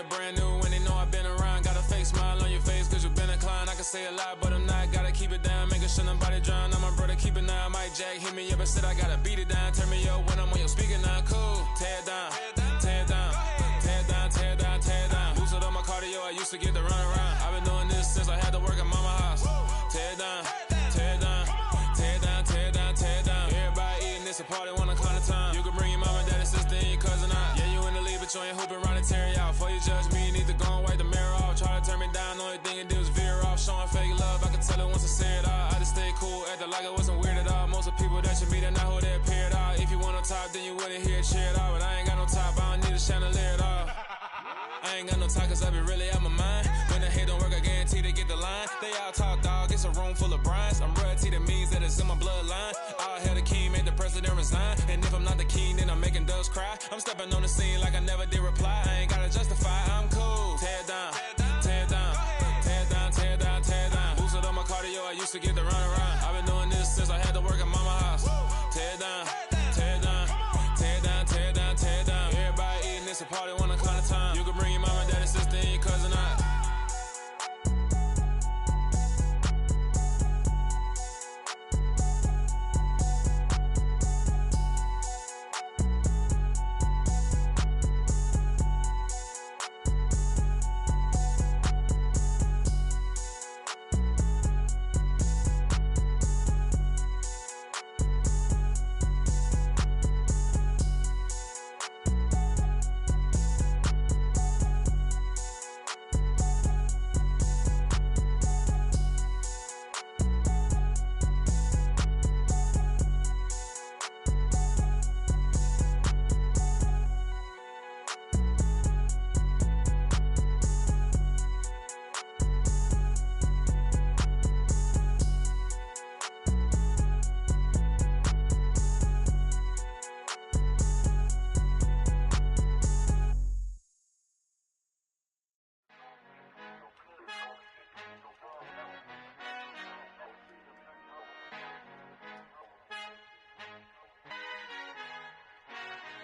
a brand new when they know I've been around. Got a fake smile on your face cause you've been inclined. I can say a lot but I'm not, gotta keep it down. Making sure nobody drown, I'm my brother, keep it down. Mike Jack hit me up and said I gotta beat it down. Turn me up when I'm on your speaker now, cool. Tear it down, tear it down, tear it down, tear it down, tear it down. Boosted up my cardio, I used to get to run around. I've been doing this since I had to work at mama house. Tear it down, tear it down, tear it down, tear it down, tear it down. Everybody eating, it's a party, wanna climb the time. You can bring your mama, daddy, sister, and your cousin out. Yeah, you in the lead, but you ain't hooping around and tear it out. Before you judge me, you need to go and wipe the mirror off. Try to turn me down, only thing it did was veer off. Showing fake love, I can tell it once I say it all. I just stay cool, acting like I wasn't weird at all. Most of the people that you meet are not who they appear at all. If you want on top, then you wouldn't hear it cheer it all. But I ain't got no top, I don't need a chandelier at all. I ain't got no time cause I be really out my mind. When the hate don't work, I guarantee they get the line. They all talk dog, it's a room full of brines. I'm royalty, that means that it's in my bloodline. All hell the king, made the president resign. And if I'm not the king, then I'm making doves cry. I'm stepping on the scene like I never did reply. I ain't gotta justify, I'm cool. Tear it down, tear it down, tear it down, tear it down, tear it down. Boosted up my cardio, I used to get to run around. I've been doing this since I had to work at mama house. Tear it down, tear it down, tear it down, tear it down, tear it down. Everybody eating, it's a party, wanna climb the time. You can bring your mama, daddy, sister, and your cousin out.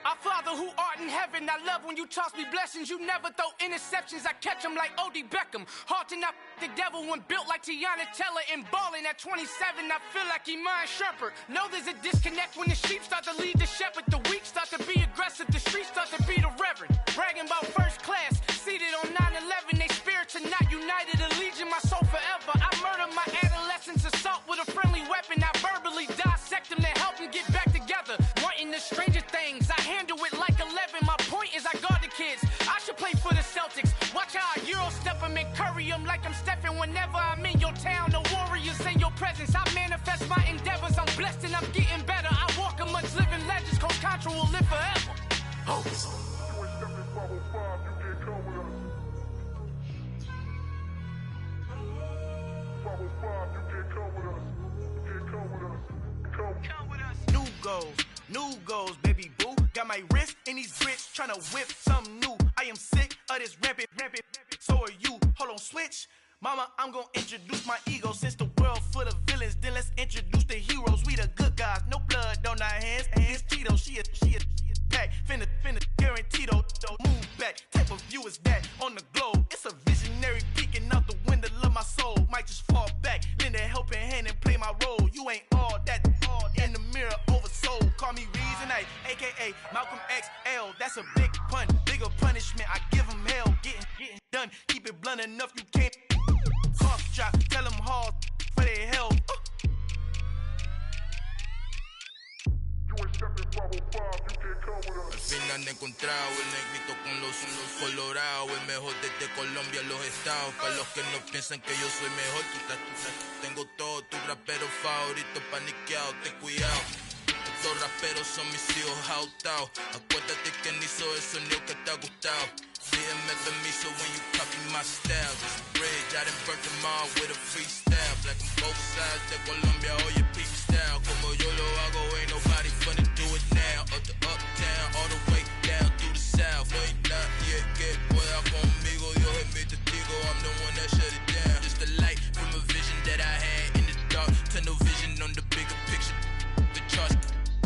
Our Father who art in heaven, I love when you toss me blessings. You never throw interceptions, I catch them like O.D. Beckham. Hard to not the devil when built like Tiana Teller. And balling at 27, I feel like Iman Shumpert. Know there's a disconnect when the sheep start to lead the shepherd. The weak start to be aggressive, the streets start to be the reverend. Bragging about first class, seated on 9/11. They spirits are not united, a legion, my soul forever. I murder my adolescence, assault with a friendly weapon. I verbally dissect them to help them get back together. Wanting the stranger things, I handle it like 11. My point is I guard the kids. I should play for the Celtics. Watch how I Euro step them and curry them like I'm Stephen. Whenever I'm in your town, the Warriors in your presence. I manifest my endeavors. I'm blessed and I'm getting better. I walk amongst living legends. Coach Contra will live forever. Oh. New goals, baby boo. Got my wrist in these grits, tryna whip something new. I am sick of this rampant. So are you. Hold on, switch. Mama, I'm gonna introduce my ego. Since the world full of villains, then let's introduce the heroes. We the good guys, no blood on our hands. Hands Tito, she a pack. Finna guarantee though. Move back. Type of view is that on the globe? It's a visionary peeking out the window of my soul. Might just fall back, lend a helping hand and play my role. You ain't all that in the mirror oversold. Call me Reason A, aka Malcolm XL. That's a big pun, bigger punishment. I give him hell, getting done. Keep it blunt enough, you can't. Cough drop, tell them hard for their hell. Al fin han encontrado el negrito con los colorados, el mejor desde Colombia, los estados. Para los que no piensan que yo soy mejor, tengo todo tu rapero favorito paniqueado, ten cuidado. Estos raperos son mis hijos jautados. Acuérdate que ni hizo el sonido que te ha gustado. Pídeme permiso when you copy my style. This bridge, I done burnt them all with a freestyle. Black on both sides de Colombia, oye, peep style. Como yo lo hago, ain't nobody finna do it now. Up the uptown, all the way down through the south. No hay nadie que pueda conmigo, Dios es mi testigo. I'm the one that shut it down. Just the light from a vision that I had in the dark. Tunnel vision on the bigger picture. The charts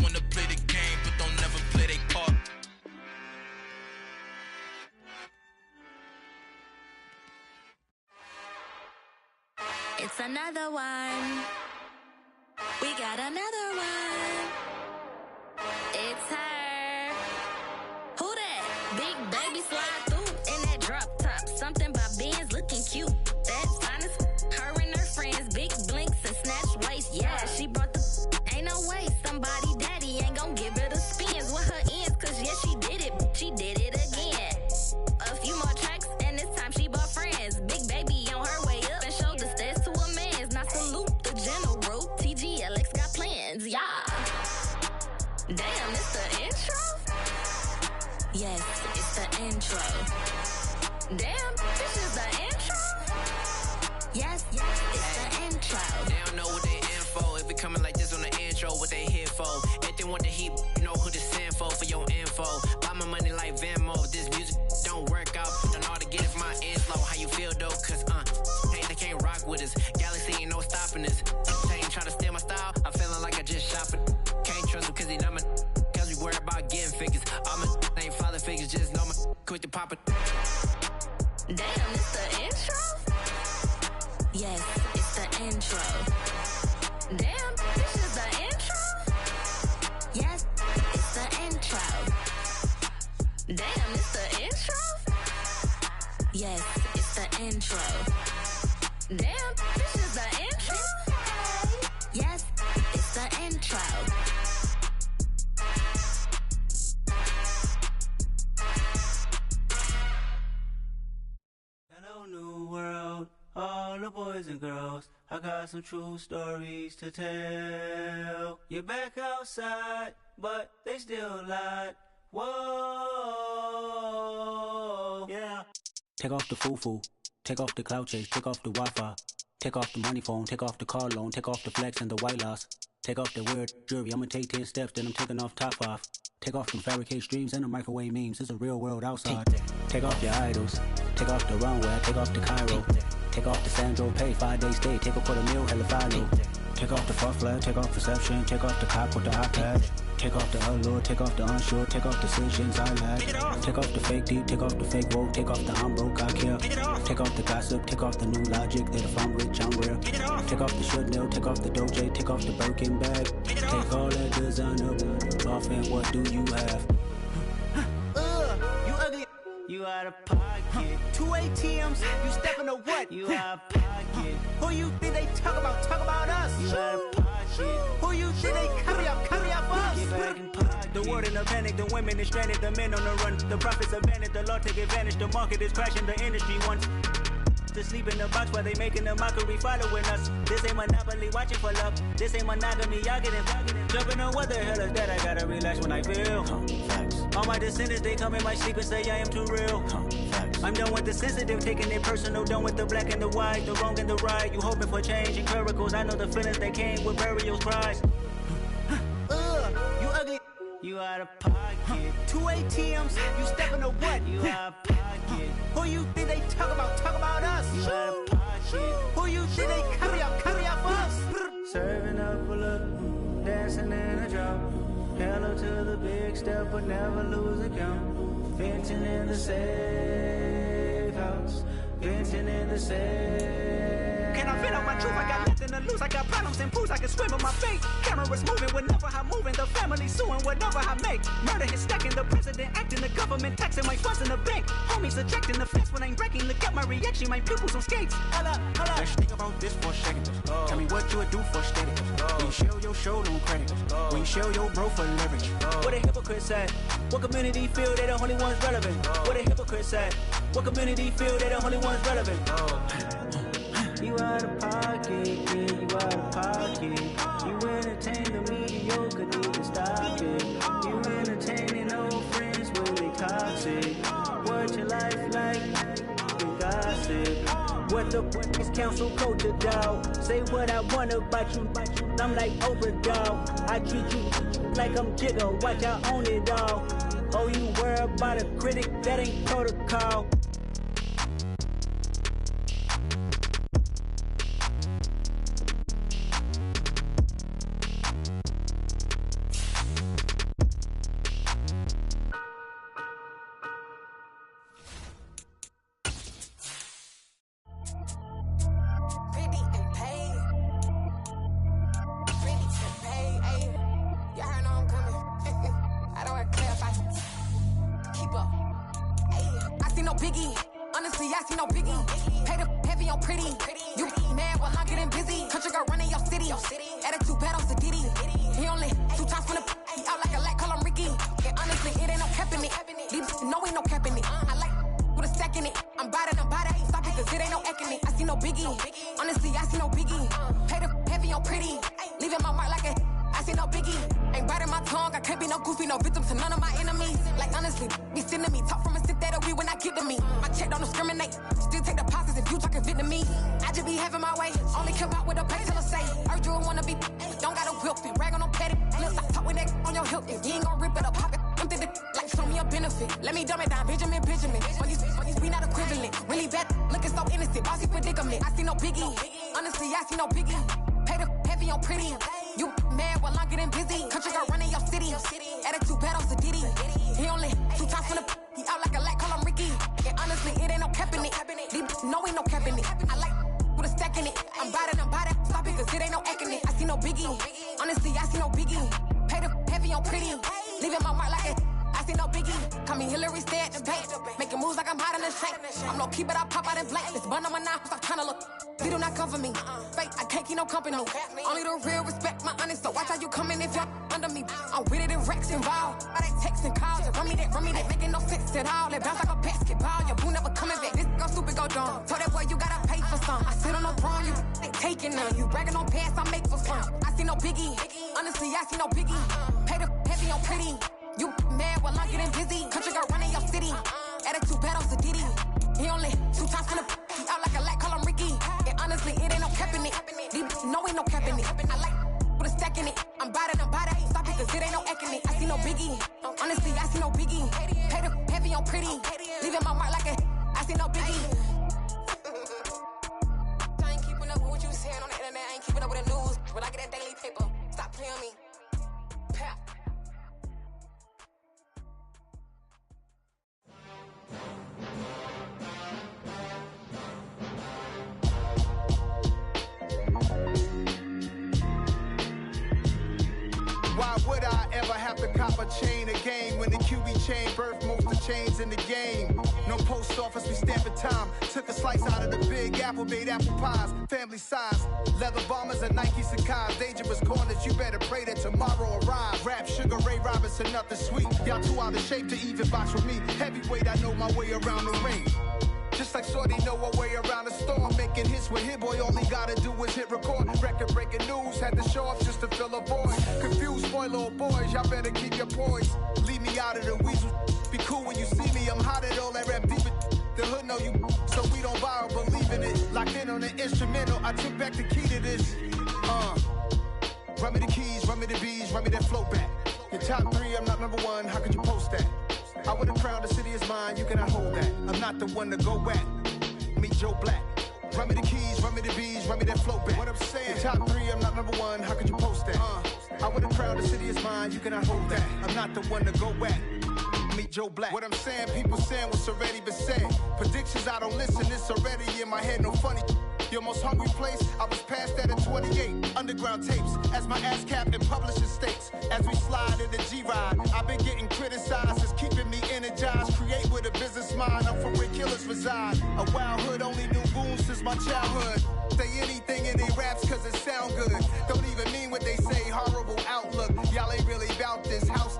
wanna play the game, but don't never play their part. It's another one. We got another one. It's her. Who that? Big baby slide through in that drop top. Something by Benz looking cute. That's honest. Her and her friends, big blinks and snatch waist. Yeah, she brought the. Ain't no way somebody daddy ain't gon' give her the spins with her ends. Cause yeah, she did it. She did it again. A few more tracks and this time she bought friends. Big baby on her way up and showed the stairs to a man's. Now salute the general. TGLX got plans, yeah. Damn, it's the intro? Yes, it's the intro. Damn, this is the intro? Yes, it's the intro. They don't know what they in for. If we coming like this on the intro, what they here for? If they want the heat, you know who to send for your info. Buy my money like Venmo. If this music don't work out, don't know how to get it from my inflow. How you feel though? Cause hey, they can't rock with us. Galaxy ain't no stopping us. They ain't trying to steal my style. I'm feeling like I just shop it. Can't trust them cause they numb it. Cause we worry about getting figures. All my ain't father figures, just know my quick to pop it. Damn, it's the intro? Yes, it's the intro. Damn, this is the intro? Yes, it's the intro. Damn, it's the intro? Yes, it's the intro. Damn, this is the intro? Yes, it's the intro. Hello, new world, all the boys and girls. I got some true stories to tell. You're back outside, but they still lied. Whoa, yeah. Take off the foo-foo, take off the cloud chase, take off the Wi-Fi, take off the money phone, take off the car loan, take off the flex and the white loss. Take off the weird jewelry, I'ma take 10 steps, then I'm taking off top off. Take off them fabricate streams and the microwave memes, it's a real world outside. Take off your idols, take off the runway, take off the Cairo. Take off the Sandro pay, 5-day stay, take a quarter meal, hella follow. Take off the fuck flag, take off perception, take off the cop with the iPad. Take off the allure, take off the unsure, take off decisions I lack. Take off the fake deep, take off the fake woke, take off the I'm broke, I care. Take off the gossip, take off the new logic, that if I'm rich, I'm real. Take off the Chanel, take off the Doja, take off the Birkin bag. Take all that designer off and what do you have? You ugly. You out of pocket. 2 ATMs, you stepping to what? You out of pocket. Who you think they talk about? Talk about us. You out of pocket. Who you think they carry up for us? Get back in pocket. The world in a panic, the women is stranded, the men on the run. The profits abandoned, the law take advantage. The market is crashing, the industry wants to sleep in the box while they making a mockery following us. This ain't Monopoly, watching for love. This ain't monogamy, y'all getting jumping on what the hell is that? I gotta relax when I feel. All my descendants, they come in my sleep and say I am too real. I'm done with the sensitive, taking it personal. Done with the black and the white, the wrong and the right. You hoping for change and miracles. I know the feelings that came with burials, cries. You ugly. You out of pocket. 2 ATMs, you stepping to what? You out of pocket. Who you think they talk about? Talk about us. You out of pocket. Who you think they carry up for us? Serving up a look, dancing in a drop. Hello to the big step, but never lose a count. Venting in the safe house. Venting in the safe. Can I vent out my truth? I got nothing to lose. I got problems and pools. I can swim on my feet. Cameras moving whenever I'm moving. The family suing whatever I make. Murder is stacking. The president acting. The government taxing my funds in the bank. Homies ejecting the fence when I'm breaking. Look at my reaction. My pupils on skates. Hold up. Let's think about this for a second. Tell me what you would do for steady. When you show your show no credit. When you show your bro for leverage. What a hypocrite said. What community feel they the only ones relevant? What a hypocrite said. What community feel they the only ones relevant? You out of pocket, yeah, you out of pocket. You entertain the mediocre, need to stop it. You entertaining old friends when they toxic. What your life like? You gossip. What the fuck is council culture, dog? Say what I want about you, I'm like Oprah, dog. I treat you like I'm Jigga, watch I own it all. Oh, you worry about a critic, that ain't protocol. no biggie. Honestly, I see no biggie. Pay the heavy on pretty. You mad while I'm getting busy. Country girl running your city. Attitude bad on Diddy. He only 2 times from the out like a light, call him Ricky. And honestly, it ain't no cap in it. Leave no ain't no cap in it. I like with a stack in it. I'm bad, ain't stop it, cause it ain't no eck in it. I see no biggie. Honestly, I see no biggie. Pay the heavy on pretty. Leaving my mark like a I see no biggie. Ain't biting my tongue, I can't be no goofy, no victim to none of my enemies. Like honestly, be sending me talk from a sit that we when I get to me. My check don't discriminate, still take deposits if you talking Vietnamese. I just be having my way, only come out with a pay till I say. Urge you wanna be, don't gotta whip it, rag on no petty. Look, I talk with that on your hip, if you ain't gon' rip it or pop it. I'm thinking like show me a benefit. Let me dumb it down, Benjamin. For you we not equivalent. Really bad, looking so innocent, bossy predicament. I see no biggie, honestly, I see no biggie. Pay the heavy on pretty. You mad while I'm getting busy. Country girl running your city. Attitude bad on Diddy. He only 2 times from the he out like a light, call him Ricky. And honestly, it ain't no cap in it. No ain't no cap in it. I like with a stack in it. I'm bad, stop it, cause it ain't no eck in it. I see no biggie. Honestly, I see no biggie. Pay the heavy on pretty. Leaving my mark like it. I see no biggie. Call me Hillary, stay at the bank. Making moves like I'm hot in the shank. I'm low key, but I pop out in blank. This bun on my knife, stop trying to look. They do not come for me. Fake, I can't keep no company. Only the real respect my honest. So watch how you coming if you're under me. I'm with it and Rex involved. All they text and calls. Run me that, making no sense at all. They bounce like a basketball. Your boo never coming back. This go stupid, go dumb. Told that boy you gotta pay for some. I sit on the throne, you ain't taking none. You bragging on pants, I make for fun. I see no biggie. Honestly, I see no biggie. Pay the heavy on pretty. You mad while I'm getting busy. Country girl running your city. Attitude bad on Diddy. He only 2 times from the he out like a light, call him Ricky. And honestly, it ain't no cap in it. No ain't no cap in it. I like with a stack in it. I'm bad, stop it, cause it ain't no eck in it. I see no biggie. Honestly, I see no biggie. Pay the heavy on pretty. Leaving my mark like a I see no biggie. I ain't keeping up with what you saying on the internet. I ain't keeping up with the news. But I get that daily paper. Stop playing me. Pap. Why would I ever have to cop a chain again when the QB chain birthed most of chains in the game? No post office, we stamping time. Took a slice out of the Big Apple, made apple pies, family size. Leather bombers and Nike Sacai's. Dangerous corners, you better pray that tomorrow arrives. Rap, Sugar Ray Robinson, nothing sweet. Y'all too out of shape to even box with me. Heavyweight, I know my way around the ring. Just like Shorty know her way around the storm. Making hits with Hit Boy, all he gotta do is hit record. Record breaking news, had to show off just to fill a void. Confused boy, little boys, y'all better keep your poise. Leave me out of the weasel. Be cool when you see me, I'm hot at all that rap deep. The hood know you, so we don't borrow, believe in it. Locked in on the instrumental, I took back the key to this. Run me the keys, run me the bees, run me that flow back. Your top 3, I'm not number 1, how could you post that? I would have crowned the city is mine, you cannot hold that. I'm not the one to go at. Meet Joe Black. Run me the keys, run me the bees, run me that flow back. What I'm saying, your top 3, I'm not number 1, how could you post that? I would have crowned the city is mine, you cannot hold that. I'm not the one to go at. Meet Joe Black. What I'm saying, people saying what's already been said. Predictions, I don't listen, it's already in my head, no funny. Your most hungry place, I was past that at 28. Underground tapes, as my ass capped in publishing stakes. As we slide in the G-Ride, I've been getting criticized, it's keeping me energized. Create with a business mind, I'm from where killers reside. A wild hood, only knew goons since my childhood. Say anything in they raps cause it sound good. Don't even mean what they say, horrible outlook. Y'all ain't really about this house.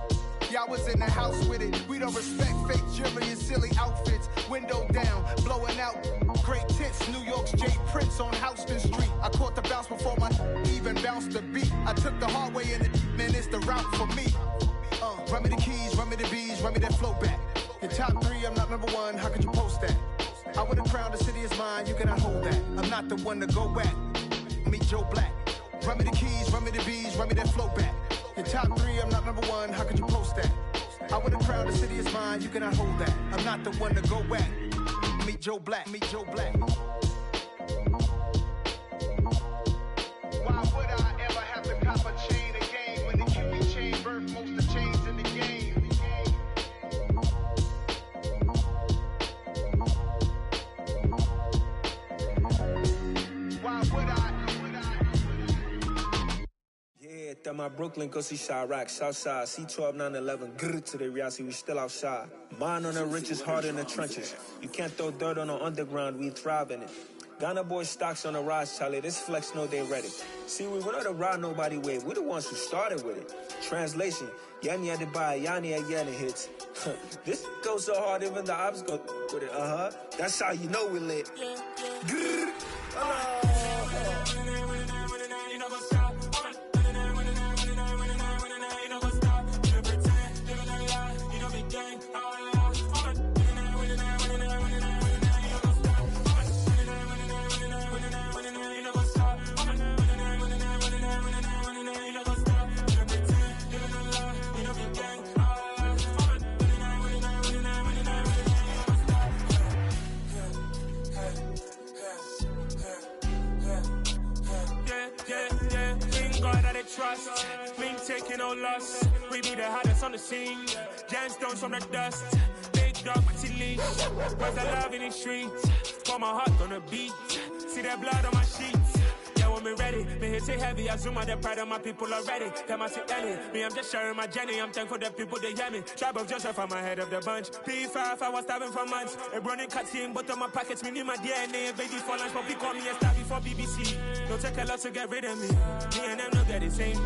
Y'all was in the house with it. We don't respect fake jewelry and silly outfits. Window down, blowing out great tits. New York's J. Prince on Houston Street. I caught the bounce before my even bounced the beat. I took the hard way in it, man, it's the route for me. Run me the keys, run me the bees, run me that flow back. Your top 3, I'm not number 1, how could you post that? I would have crowned the city is mine, you cannot hold that. I'm not the one to go at. Meet Joe Black. Run me the keys, run me the bees, run me that flow back. Your top 3, I'm not number 1, how could you post that? I would have crowned the city is mine, you cannot hold that. I'm not the one to go at. Meet Joe Black, meet Joe Black. Why would I ever have to cop a chain again when the QB chain birthed most of the chains in the game? Why would I? Yeah, that my Brooklyn, go see Chirac, Southside, C12, 911, grr to the Riasi, we still outside. Bond on the richest, heart in the trenches. You can't throw dirt on the underground, we thrive in it. Ghana boys stocks on the rise, Charlie. This flex know they ready. See, we're not the ride nobody wave. We're the ones who started with it. Translation, Yani had to buy, Yani had Yanni hits. This goes so hard, even the ops go with it. That's how you know we lit. Trust, we ain't taking no loss. We be the hottest on the scene. Gemstones from the dust. Big dog, pretty leash. Where's the love in the streets? Put my heart on the beat. See that blood on my sheets. Yeah, when me ready, me hit it heavy. I zoom out the pride of my people already. Them I see Ellie. Me, I'm just sharing my journey. I'm thankful the people they hear me. Tribe of Joseph, I'm ahead of the bunch. P5, I was starving for months. A running cutscene, but on my pockets, me need my DNA. Baby for lunch, but we call me a star before BBC. Don't take a lot to get rid of me. Me and them no get the same.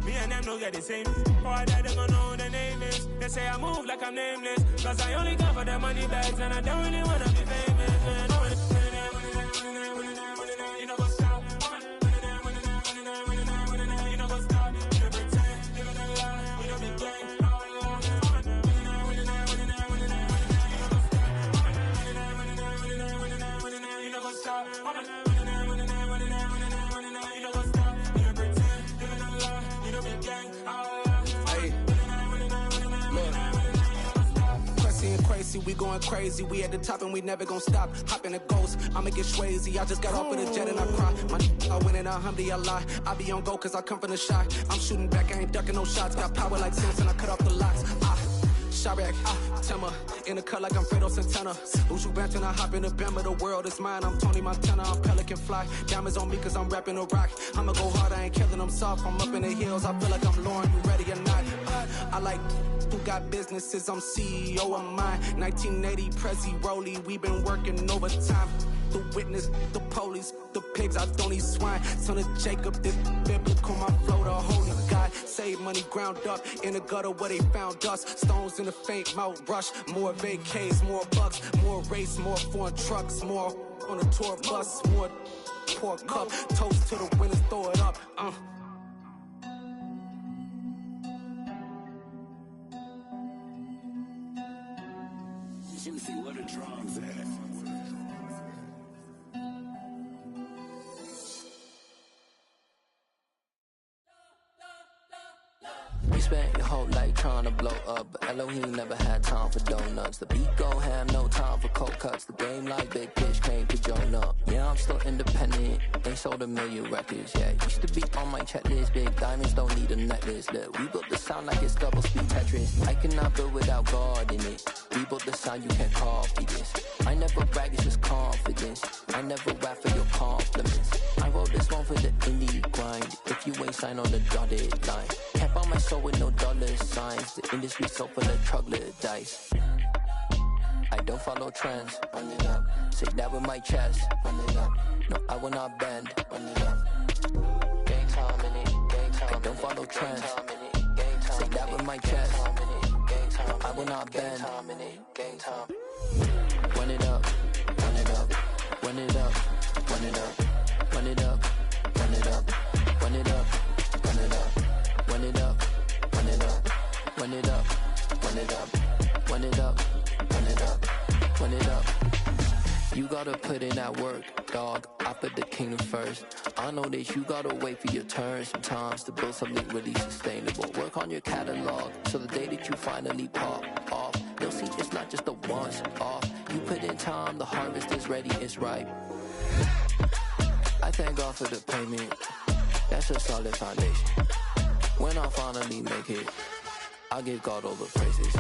Me and them no get the same. All that they gonna know who the name is. They say I move like I'm nameless. Cause I only come for the money bags and I don't really wanna be famous, man. You know what's up? You know what's up? You know pretend, you know the lie, you know the gang. You know what's up? Crazy, we going crazy. We at the top and we never gonna stop. Hop in a ghost, I'ma get swayzy. I just got off of the jet and I cry. I win in a Humvee, I lie. I be on go cause I come from the shot. I'm shooting back, I ain't ducking no shots. Got power like Samson, I cut off the locks. Shabak, Tema, in the cut like I'm Fredo Santana. Ushu Banton, I hop in the Bama, the world is mine. I'm Tony Montana, I'm Pelican Fly. Diamonds on me cause I'm rapping a rock. I'ma go hard, I ain't killing them soft. I'm up in the hills, I feel like I'm Lauren, you ready or not? I like who got businesses, I'm CEO of mine. 1980 Prezi Rolly, we been working overtime. The witness, the police, the pigs, I don't eat swine. Son of Jacob, this biblical, my flow, the holy God. Save money ground up in the gutter where they found us. Stones in the faint mouth rush. More vacays, more bucks, more race, more foreign trucks, more on a tour bus, more pour cup. Toast to the winners, throw it up. Juicy, what a drums at. We spent your whole life trying to blow up, but Elohim never had time for donuts. The beat go ham, no time for cold cuts. The game like Big Fish came to Jonah. Yeah, I'm still independent, they sold 1 million records. Yeah, used to be on my checklist. Big diamonds don't need a necklace. Look, we built the sound like it's double speed Tetris. I cannot build without God in it. We built the sound, you can't copy this. I never brag, it's just confidence. I never rap for your compliments. I wrote this one for the indie grind. If you ain't signed on the dotted line, can't buy my soul with no dollar signs. The industry so full of troglodytes. I don't follow trends. Run it up. Say that with my chest. Run it up. No, I will not bend. Run it up. Gang time in it. Gang time. I don't follow trends. Say that with my chest. No, I will not bend. Gang time. Run it up. Run it up. Run it up. Run it up. Run it up. Run it up. Run it up. Run it up. Run it up. Run it up. Run it up. Run it up. Run it up. Run it up. Run it up. You gotta put in that work, dog. I put the kingdom first. I know that you gotta wait for your turn sometimes to build something really sustainable. Work on your catalog, so the day that you finally pop off, you'll see it's not just a once off. You put in time, the harvest is ready, it's ripe. I thank God for the payment. That's a solid foundation. When I finally make it, I'll give God all the praises.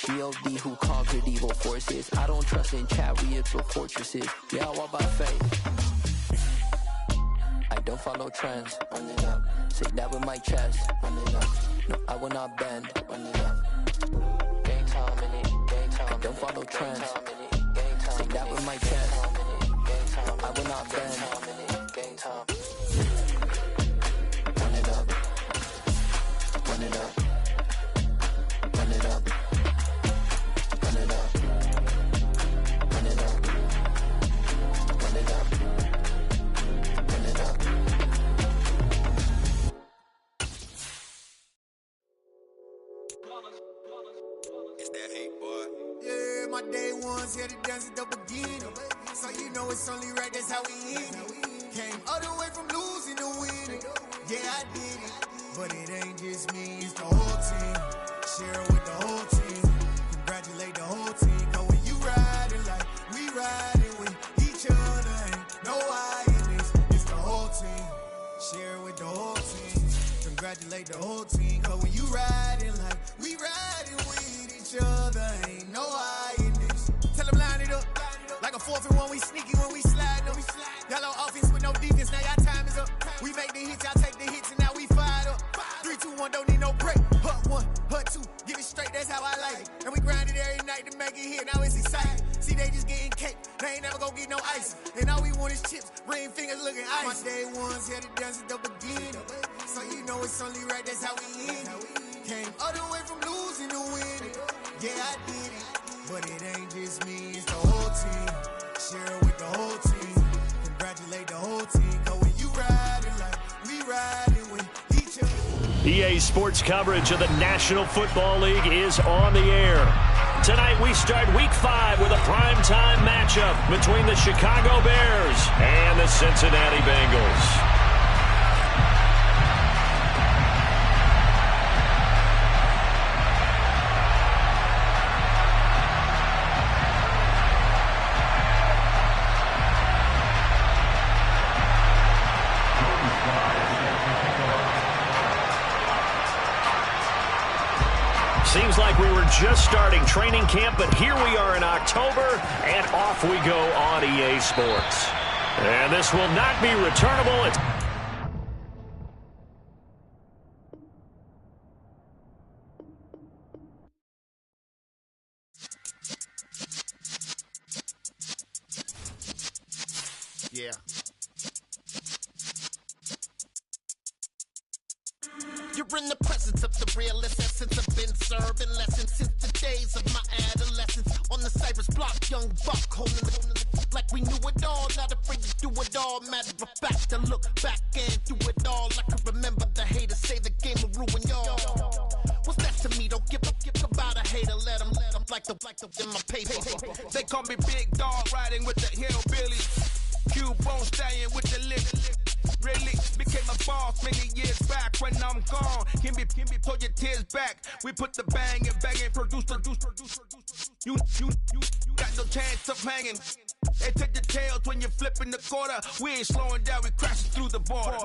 G.O.D. who conquered evil forces. I don't trust in chariots or fortresses. Yeah, I walk by faith. I don't follow trends. Run it up. Say that with my chest. Run it up. No, I will not bend. Run it up. Gang time. don't follow trends. Take that with my chest. I will not bend. Run it up. Run it up. Run it up. Run it up. Run it up. Run it up. Run it up. It's that hate, boy. Yeah, my day ones here to dance at the beginning. So you know it's only right, that's how we end it. Came all the way from losing to winning. Yeah, I did it. But it ain't just me, it's the whole team. Share it with the whole team. Congratulate the whole team. Cause when you riding like we riding with each other, ain't no I in this. It's the whole team. Share it with the whole team. Congratulate the whole team. Cause when you riding like we riding with each other, ain't no I in this. Tell them line it up. Like a 4th and 1, we sneaky when we slide them. Y'all on offense with no defense, now y'all time is up. We make the hits, y'all take the hits, and now we fired up. 3, 2, 1, don't need no break. Hut 1, hut 2, get it straight, that's how I like it. And we grind it every night to make it hit, now it's exciting. See, they just getting cake, they ain't never gonna get no ice. And all we want is chips, ring fingers looking ice. My day ones here to dance at the beginning. So you know it's only right, that's how we end it. Came all the way from losing to winning. Yeah, I did it. But it ain't just me, it's the whole team. Share it with the whole team. Congratulate the whole team. Cause when you riding like we riding with each other. EA Sports coverage of the National Football League is on the air. Tonight we start Week 5 with a primetime matchup between the Chicago Bears and the Cincinnati Bengals. Seems like we were just starting training camp, but here we are in October, and off we go on EA Sports. And this will not be returnable. Yeah. You're in the presence of the realest essence. I've been serving lessons since the days of my adolescence. On the Cypress block, young buck holding the like we knew it all. Not afraid to do it all. Matter of fact, to look back and do it all. I can remember the haters say the game will ruin y'all. What's that to me? Don't give about a hater. Let them like the in my paper. They call me Big Dog, riding with the hillbilly. Q-Bone stallion with the lip. Really became a boss many years back. When I'm gone, can be pull your tears back. We put the bang and produce. You got no chance of hanging. They take the tails when you're flipping the quarter. We ain't slowing down, we crashing through the border.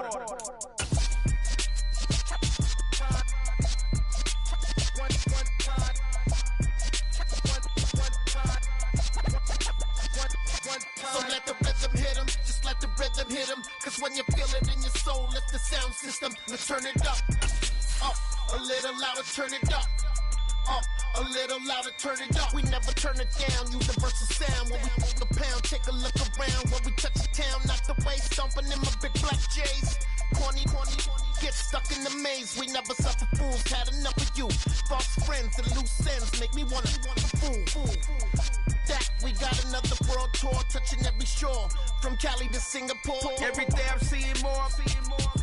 So let the rhythm hit him, just let the rhythm hit him. Cause when you feel it in your soul, it's the sound system. Let's turn it up, a little louder, turn it up. A little louder, turn it up. We never turn it down, universal sound. When we hold the pound, take a look around. When we touch the town, knock the way, stomping in my big black J's. Corny, get stuck in the maze. We never suffer fools, had enough of you. False friends and loose ends make me wanna fool. That we got another world tour, touching every shore, from Cali to Singapore. Every day I'm seeing more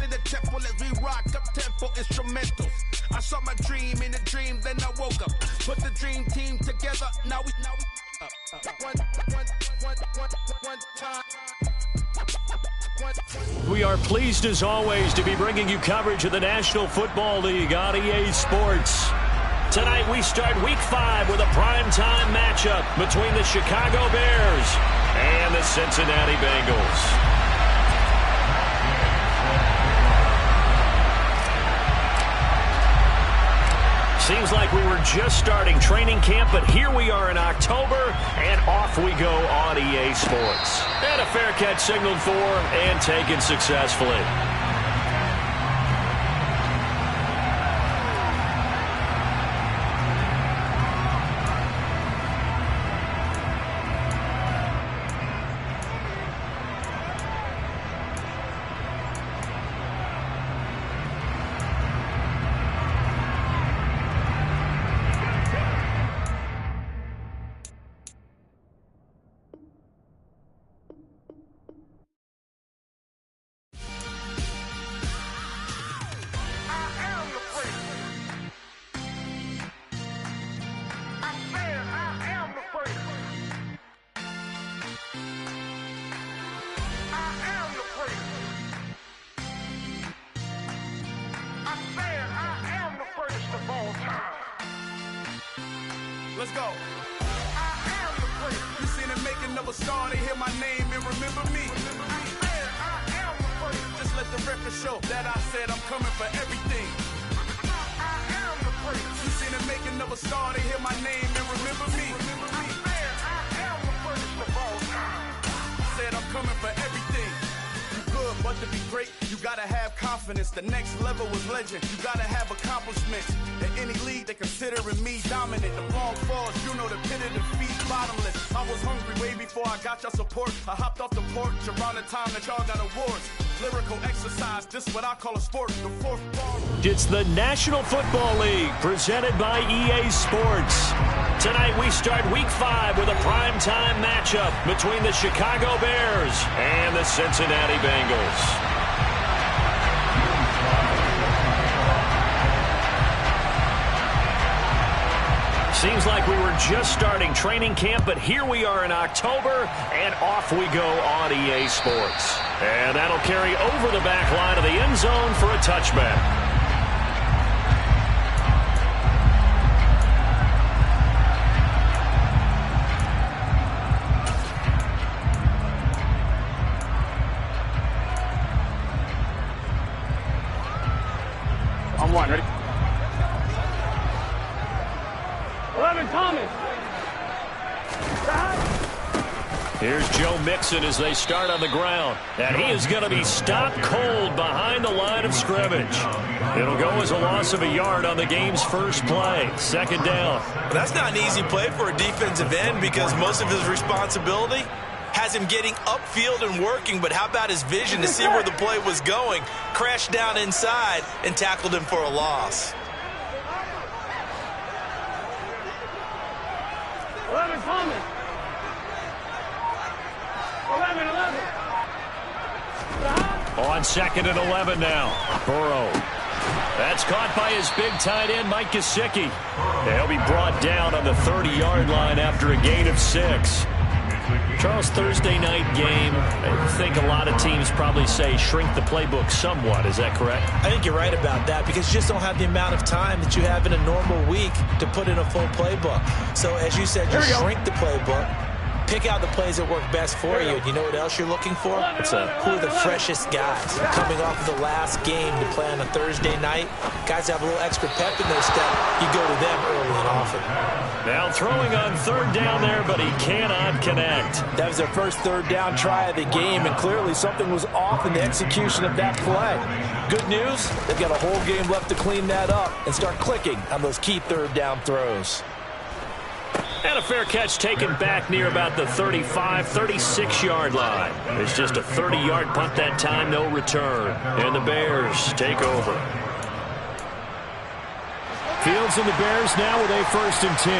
in the temple as we rock up tempo instrumentals. I saw my dream in a dream, then I woke up. Put the dream team together, now we one time. We are pleased as always to be bringing you coverage of the National Football League on EA Sports. Tonight we start Week 5 with a primetime matchup between the Chicago Bears and the Cincinnati Bengals. Seems like we were just starting training camp, but here we are in October, and off we go on EA Sports. And a fair catch signaled for and taken successfully. Let's go. You seen the making of a star, they hear my name and remember me. Just let the record show that I said I'm coming for everything. You seen the making of a star, they hear my name and remember me. Said I'm coming for everything. You good, but to be great, you gotta have confidence. The next level was legend. You gotta have accomplishments. In any league, they considering me dominant. The wrong falls, you know the pit of defeat, bottomless. I was hungry way before I got your support. I hopped off the porch around the time that y'all got awards. Lyrical exercise, this what I call a sport. The fourth ball. It's the National Football League, presented by EA Sports. Tonight we start Week 5 with a primetime matchup between the Chicago Bears and the Cincinnati Bengals. Seems like we were just starting training camp, but here we are in October, and off we go on EA Sports. And that'll carry over the back line of the end zone for a touchback. On one, ready? 11, Thomas. Here's Joe Mixon as they start on the ground. And he is going to be stopped cold behind the line of scrimmage. It'll go as a loss of a yard on the game's first play. Second down. That's not an easy play for a defensive end because most of his responsibility has him getting upfield and working, but how about his vision to see where the play was going? Crashed down inside and tackled him for a loss. 11, Thomas. 11. On 2nd and 11 now. Burrow. That's caught by his big tight end, Mike Gesicki. He'll be brought down on the 30-yard line after a gain of 6. Charles, Thursday night game, I think a lot of teams probably say shrink the playbook somewhat. Is that correct? I think you're right about that because you just don't have the amount of time that you have in a normal week to put in a full playbook. So as you said, just shrink the playbook. Pick out the plays that work best for you. And you know what else you're looking for? Who are the freshest guys coming off of the last game to play on a Thursday night? Guys have a little extra pep in their step. You go to them early and often. Now throwing on 3rd down there, but he cannot connect. That was their first 3rd down try of the game, and clearly something was off in the execution of that play. Good news, they've got a whole game left to clean that up and start clicking on those key 3rd down throws. And a fair catch taken back near about the 35, 36-yard line. It's just a 30-yard punt that time, no return. And the Bears take over. Fields and the Bears now with a 1st and 10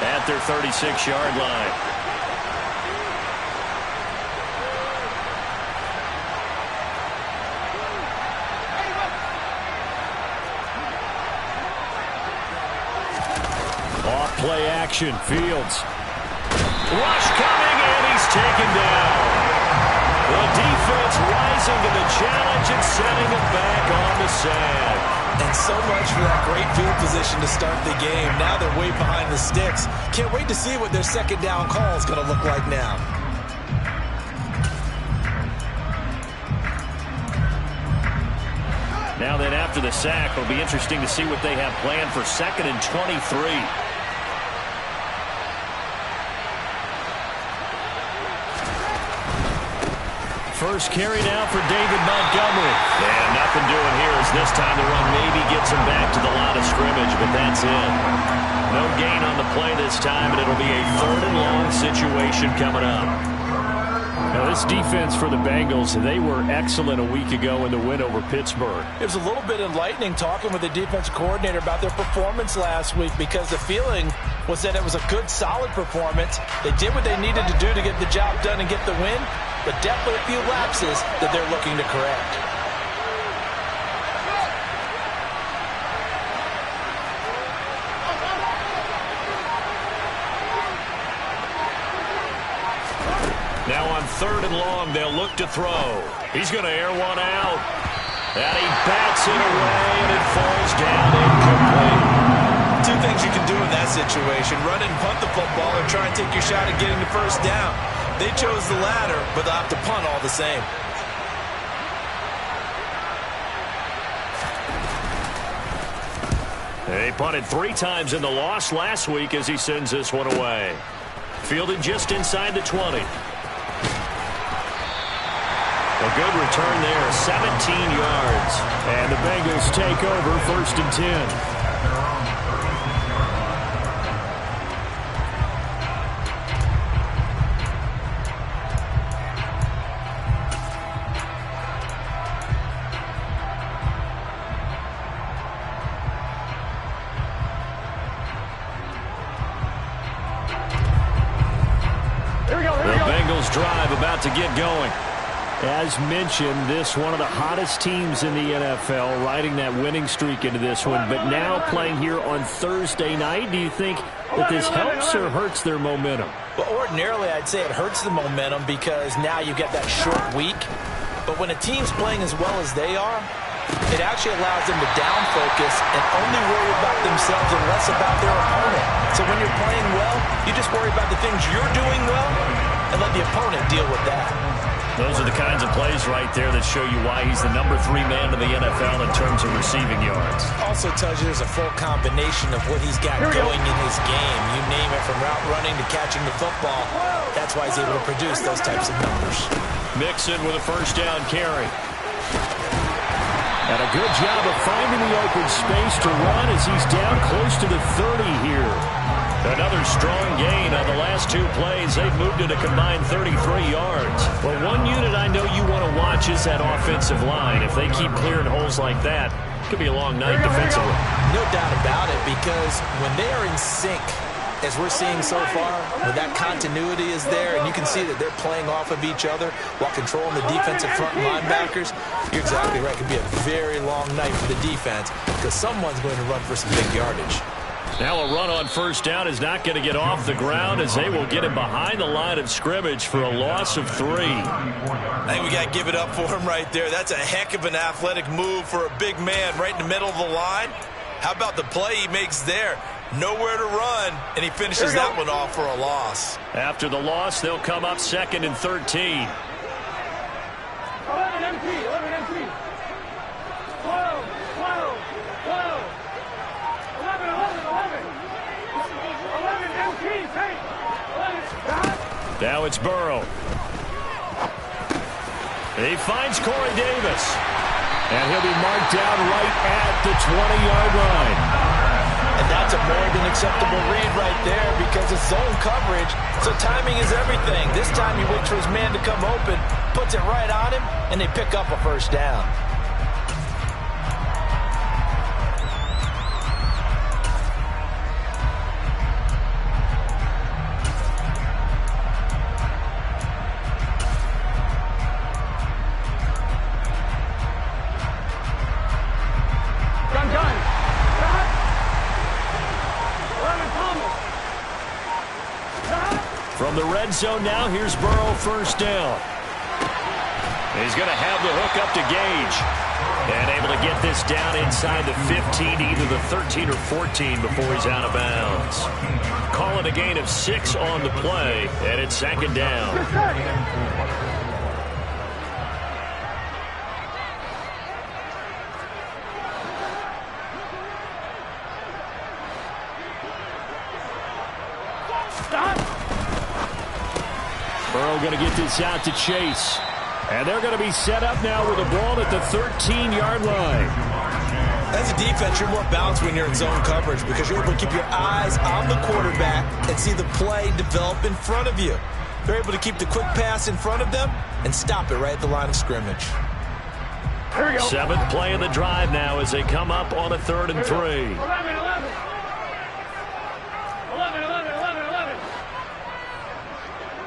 at their 36-yard line. Play action, Fields. Rush coming, and he's taken down. The defense rising to the challenge and setting him back on the sand. And so much for that great field position to start the game. Now they're way behind the sticks. Can't wait to see what their 2nd down call is going to look like now. Now then, after the sack, it'll be interesting to see what they have planned for 2nd and 23. First carry now for David Montgomery. And nothing doing here as this time the run maybe gets him back to the line of scrimmage, but that's it. No gain on the play this time, and it'll be a 3rd and long situation coming up. Now this defense for the Bengals, they were excellent a week ago in the win over Pittsburgh. It was a little bit enlightening talking with the defensive coordinator about their performance last week because the feeling was that it was a good, solid performance. They did what they needed to do to get the job done and get the win, but definitely a few lapses that they're looking to correct. Now on 3rd and long, they'll look to throw. He's going to air one out. And he bats it away, and it falls down incomplete. two things you can do in that situation: run and punt the football, or try and take your shot at getting the first down. They chose the latter, but they'll have to punt all the same. They punted 3 times in the loss last week as he sends this one away. Fielded just inside the 20. A good return there, 17 yards. And the Bengals take over 1st and 10. Drive about to get going. As mentioned, this one of the hottest teams in the NFL, riding that winning streak into this one, but now playing here on Thursday night. Do you think that this helps or hurts their momentum? Well, ordinarily I'd say it hurts the momentum because now you get that short week. But when a team's playing as well as they are, it actually allows them to down focus and only worry about themselves and less about their opponent. So when you're playing well, you just worry about the things you're doing well and let the opponent deal with that. Those are the kinds of plays right there that show you why he's the number 3 man in the NFL in terms of receiving yards. Also tells you there's a full combination of what he's got going in his game. You name it, from route running to catching the football. That's why he's able to produce those types of numbers. Mixon with a first down carry. And a good job of finding the open space to run as he's down close to the 30 here. Another strong gain on the last 2 plays. They've moved it a combined 33 yards. Well, one unit I know you want to watch is that offensive line. If they keep clearing holes like that, it could be a long night defensively. No doubt about it, because when they are in sync, as we're seeing so far, when that continuity is there and you can see that they're playing off of each other while controlling the defensive front linebackers, you're exactly right. It could be a very long night for the defense because someone's going to run for some big yardage. Now a run on first down is not going to get off the ground as they will get him behind the line of scrimmage for a loss of 3. I think we got to give it up for him right there. That's a heck of an athletic move for a big man right in the middle of the line. How about the play he makes there? Nowhere to run, and he finishes that one off for a loss. After the loss, they'll come up 2nd and 13. 11 MT, 11 MT. 12, 12, 12. 11, 11, 11. 11 MT, take. 11. Now it's Burrow. He finds Corey Davis. And he'll be marked down right at the 20-yard line. And that's a more than acceptable read right there because it's zone coverage, so timing is everything. This time he waits for his man to come open, puts it right on him, and they pick up a first down. From the red zone now, here's Burrow, first down. He's going to have the hook up to Gage. And able to get this down inside the 15 to either the 13 or 14 before he's out of bounds. Call it a gain of 6 on the play, and it's 2nd down. Burrow going to get this out to Chase. And they're going to be set up now with a ball at the 13-yard line. As a defense, you're more balanced when you're in zone coverage because you're able to keep your eyes on the quarterback and see the play develop in front of you. They're able to keep the quick pass in front of them and stop it right at the line of scrimmage. 7th play of the drive now as they come up on a 3rd and 3. 11, 11. 11, 11, 11, 11.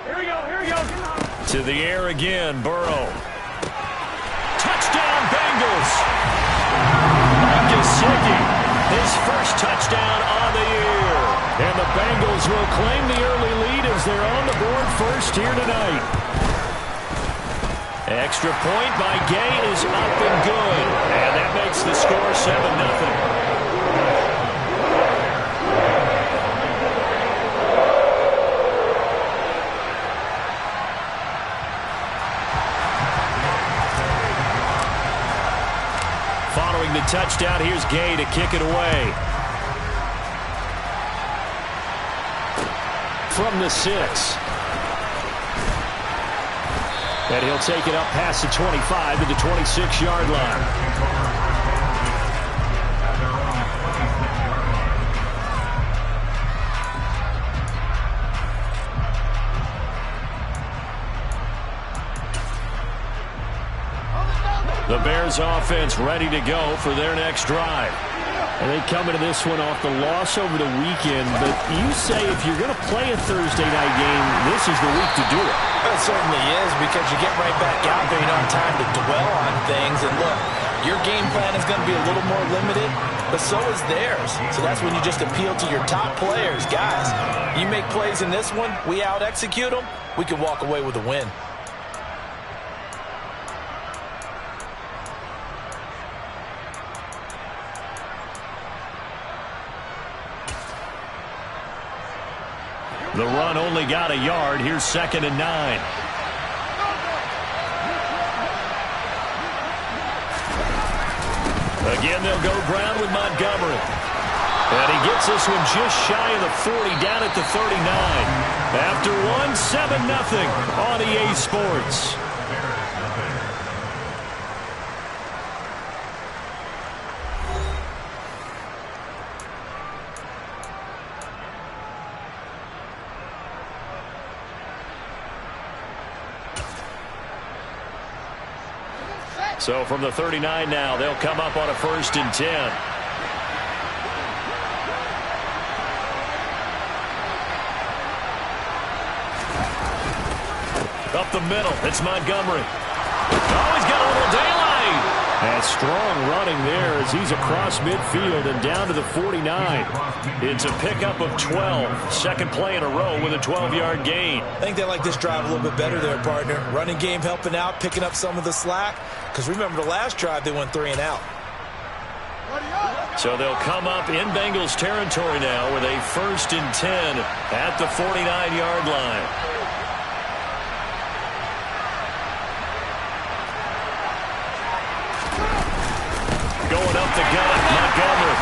Here we go, here we go. To the air again, Burrow. Touchdown, Bengals. Mike Gesicki, his first touchdown on the year. And the Bengals will claim the early lead as they're on the board first here tonight. Extra point by Gay is up and good. And that makes the score 7-0. Following the touchdown, here's Gay to kick it away. From the 6. And he'll take it up past the 25 to the 26-yard line. The Bears offense ready to go for their next drive. And they come into this one off the loss over the weekend, but you say if you're going to play a Thursday night game, this is the week to do it. Well, it certainly is, because you get right back out there. You don't have time to dwell on things. And look, your game plan is going to be a little more limited, but so is theirs. So that's when you just appeal to your top players. Guys, you make plays in this one, we out-execute them, we can walk away with a win. The run only got a yard. Here's 2nd and 9. Again, they'll go ground with Montgomery. And he gets this one just shy of the 40, down at the 39. After one, 7-0 on EA Sports. So from the 39 now, they'll come up on a 1st and 10. Up the middle, it's Montgomery. Oh, he's got a little daylight. And strong running there as he's across midfield and down to the 49. It's a pickup of 12. Second play in a row with a 12-yard gain. I think they like this drive a little bit better there, partner. Running game helping out, picking up some of the slack. Because remember, the last drive, they went 3 and out. So they'll come up in Bengals territory now with a 1st and 10 at the 49-yard line. Going up the gut, Montgomery.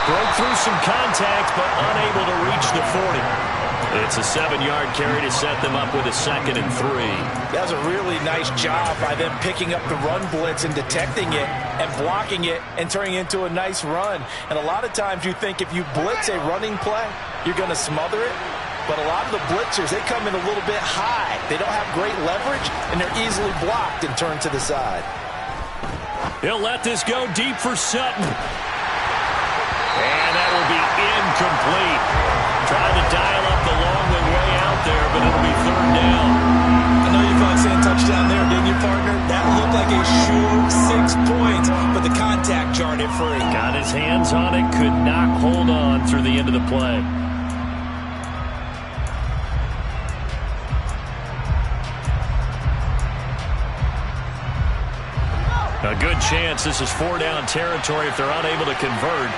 Broke through some contact, but unable to reach the 40. It's a 7-yard carry to set them up with a 2nd and 3. That was a really nice job by them picking up the run blitz and detecting it and blocking it and turning it into a nice run. And a lot of times you think if you blitz a running play, you're going to smother it. But a lot of the blitzers, they come in a little bit high. They don't have great leverage, and they're easily blocked and turned to the side. He'll let this go deep for Sutton. And that will be incomplete. Tried to dial up the long way out there, but it'll be 3rd down. I know you thought saying touchdown there, didn't you, partner? That looked like a sure 6 points, but the contact jarred it free. Got his hands on it, could not hold on through the end of the play. A good chance this is 4-down territory if they're unable to convert.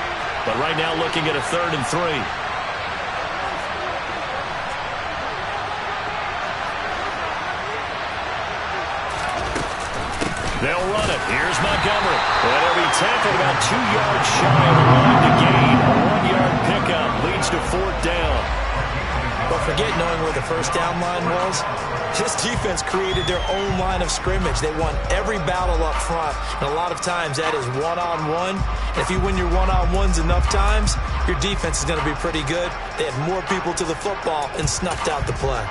But right now looking at a 3rd and 3. They'll run it. Here's Montgomery. And he'll be tackled about 2 yards shy of the line to gain. A 1-yard pickup leads to 4th down. But forget knowing where the 1st down line was. This defense created their own line of scrimmage. They won every battle up front, and a lot of times that is one-on-one. And if you win your one-on-ones enough times, your defense is going to be pretty good. They had more people to the football and snuffed out the play.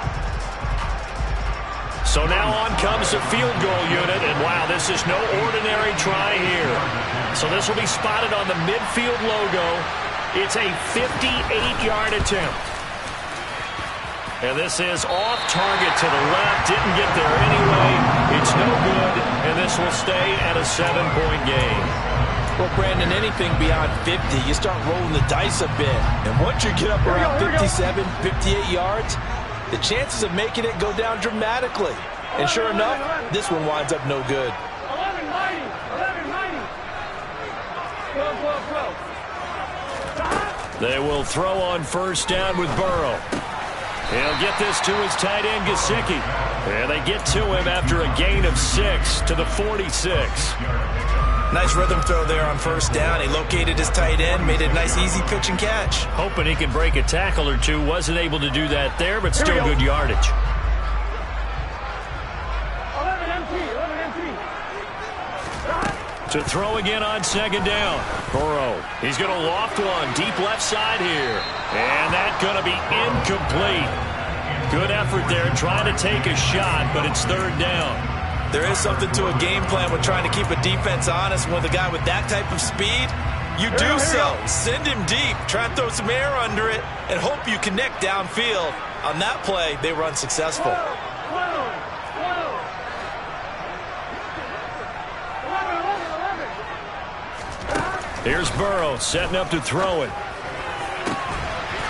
So now on comes the field goal unit, and wow, this is no ordinary try here. So this will be spotted on the midfield logo. It's a 58-yard attempt. And this is off target to the left. Didn't get there anyway. It's no good, and this will stay at a 7-point game. Well, Brandon, anything beyond 50, you start rolling the dice a bit. And once you get up around 57, 58 yards, the chances of making it go down dramatically. And sure enough, this one winds up no good. 11-90. Go. They will throw on 1st down with Burrow. He'll get this to his tight end, Gesicki. And they get to him after a gain of 6 to the 46. Nice rhythm throw there on first down. He located his tight end, made it a nice, easy pitch and catch. Hoping he could break a tackle or two. Wasn't able to do that there, but still good yardage. 11 empty. To throw again on second down. Burrow. He's going to loft one deep left side here. And that's going to be incomplete. Good effort there trying to take a shot, but it's third down. There is something to a game plan with trying to keep a defense honest. With a guy with that type of speed, you do so. Send him deep. Try and throw some air under it and hope you connect downfield. On that play, they were unsuccessful. Here's Burrow setting up to throw it.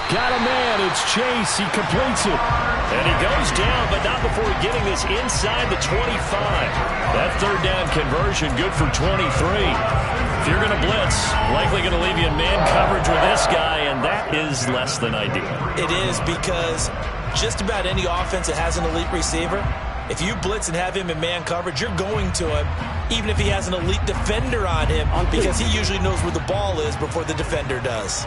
Got a man. It's Chase. He completes it. And he goes down, but not before getting this inside the 25. That third down conversion good for 23. If you're going to blitz, likely going to leave you in man coverage with this guy, and that is less than ideal. It is, because just about any offense that has an elite receiver, if you blitz and have him in man coverage, you're going to him, even if he has an elite defender on him, because he usually knows where the ball is before the defender does.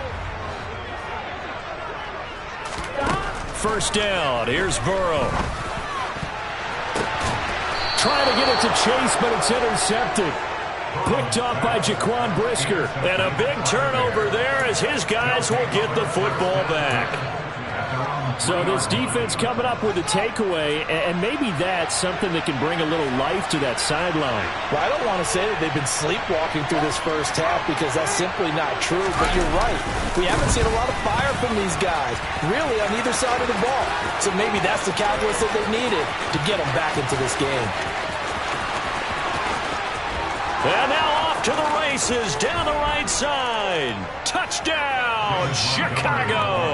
First down. Here's Burrow. Trying to get it to Chase, but it's intercepted. Picked off by Jaquan Brisker. And a big turnover there as his guys will get the football back. So this defense coming up with a takeaway, and maybe that's something that can bring a little life to that sideline. Well, I don't want to say that they've been sleepwalking through this first half, because that's simply not true, but you're right. We haven't seen a lot of fire from these guys, really, on either side of the ball. So maybe that's the catalyst that they needed to get them back into this game. And now off to the races, down the right side. Touchdown, Chicago!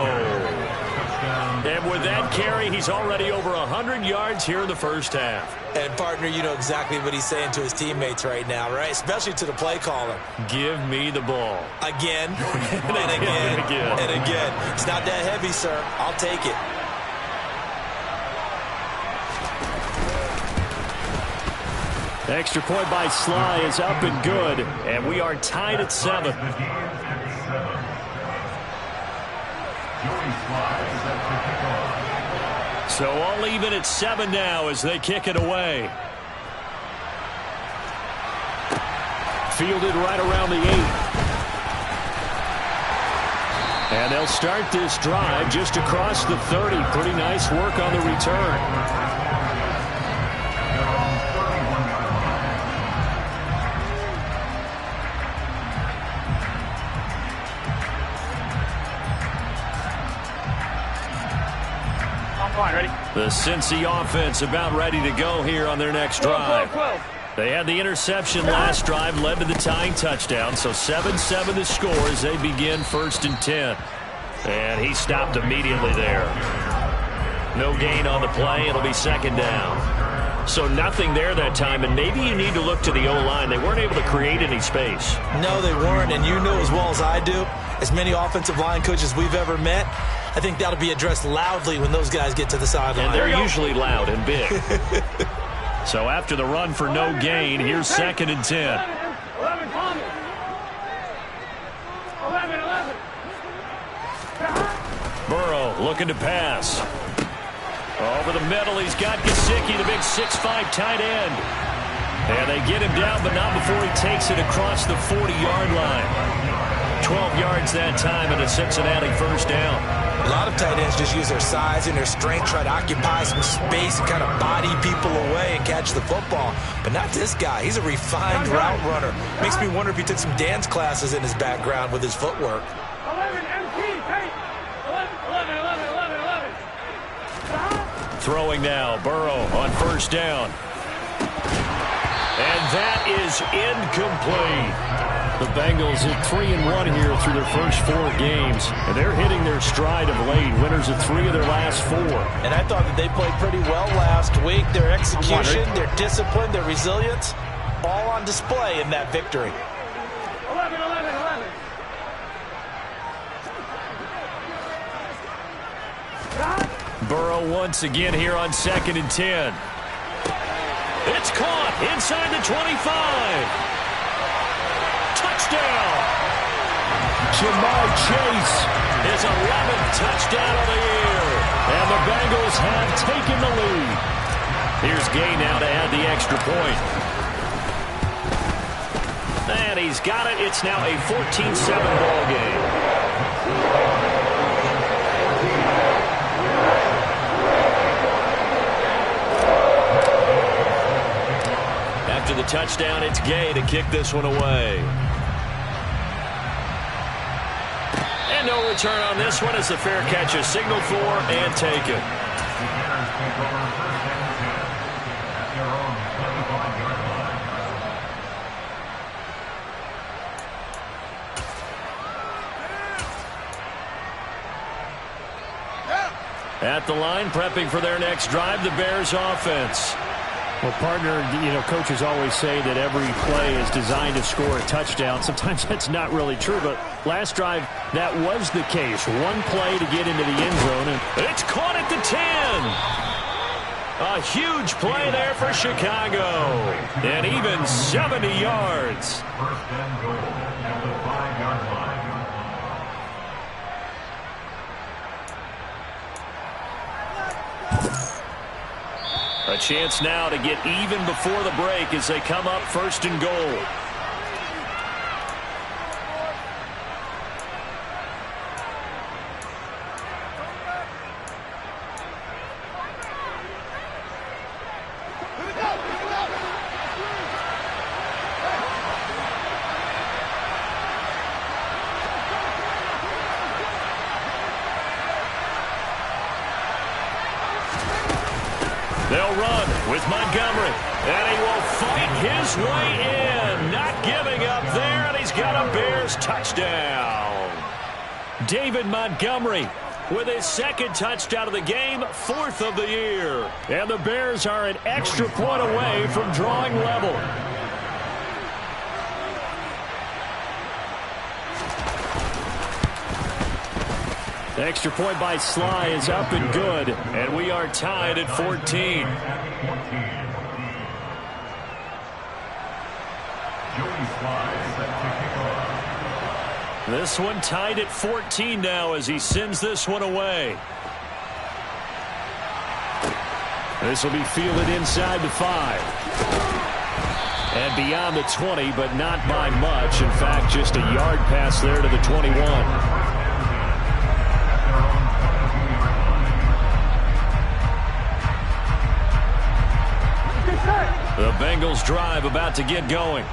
And with that carry, he's already over 100 yards here in the first half. And, partner, you know exactly what he's saying to his teammates right now, right? Especially to the play caller. Give me the ball. Again, and again, and again. It's not that heavy, sir. I'll take it. Extra point by Sly is up and good, and we are tied at 7. So all even at 7 now as they kick it away. Fielded right around the 8. And they'll start this drive just across the 30. Pretty nice work on the return. Ready? The Cincy offense about ready to go here on their next drive. They had the interception last drive, led to the tying touchdown, so 7-7 the score as they begin 1st and 10. And he stopped immediately there. No gain on the play. It'll be second down. So nothing there that time, and maybe you need to look to the O-line. They weren't able to create any space. No, they weren't, and you know as well as I do, as many offensive line coaches we've ever met, I think that'll be addressed loudly when those guys get to the sideline. And they're usually loud and big. So after the run for no gain, here's 2nd and 10. 11. Burrow looking to pass. Over the middle, he's got Gesicki, the big 6'5" tight end. And they get him down, but not before he takes it across the 40-yard line. 12 yards that time, and a Cincinnati first down. A lot of tight ends just use their size and their strength, try to occupy some space and kind of body people away and catch the football. But not this guy. He's a refined route runner. Makes me wonder if he took some dance classes in his background with his footwork. 11 empty. Hey, 11. Throwing now, Burrow on first down. And that is incomplete. The Bengals at 3-1 here through their first 4 games. And they're hitting their stride of late. Winners of 3 of their last 4. And I thought that they played pretty well last week. Their execution, their discipline, their resilience, all on display in that victory. 11. Burrow once again here on 2nd and 10. It's caught inside the 25. Touchdown. Ja'Marr Chase. His 11th touchdown of the year. And the Bengals have taken the lead. Here's Gay now to add the extra point. And he's got it. It's now a 14-7 ball game. After the touchdown, it's Gay to kick this one away. And no return on this one as the fair catch is signaled for and taken. At the line, prepping for their next drive, the Bears offense. Well, partner, coaches always say that every play is designed to score a touchdown. Sometimes that's not really true, but last drive, that was the case. One play to get into the end zone. And it's caught at the 10. A huge play there for Chicago. And even 70 yards. First and goal at the 5-yard line. A chance now to get even before the break as they come up 1st and goal. They'll run with Montgomery, and he will fight his way in. Not giving up there, and he's got a Bears touchdown. David Montgomery with his 2nd touchdown of the game, 4th of the year. And the Bears are an extra point away from drawing level. The extra point by Sly is up and good, and we are tied at 14. This one tied at 14 now as he sends this one away. This will be fielded inside the 5. And beyond the 20, but not by much. In fact, just a yard pass there to the 21. The Bengals drive about to get going.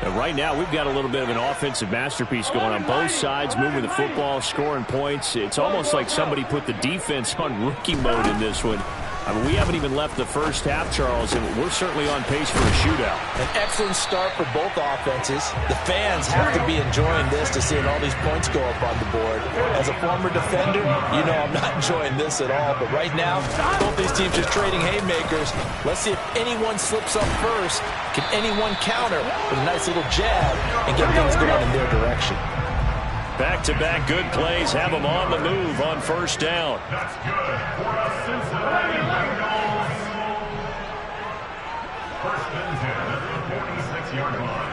And right now, we've got a little bit of an offensive masterpiece going on both sides, moving the football, scoring points. It's almost like somebody put the defense on rookie mode in this one. I mean, we haven't even left the first half, Charles, and we're certainly on pace for a shootout. An excellent start for both offenses. The fans have to be enjoying this to seeing all these points go up on the board. As a former defender, I'm not enjoying this at all. But right now, both these teams are trading haymakers. Let's see if anyone slips up first. Can anyone counter with a nice little jab and get things going in their direction? Back-to-back good plays have them on the move on 1st down. That's good for the Cincinnati Bengals. 1st and 10 at the 46-yard line.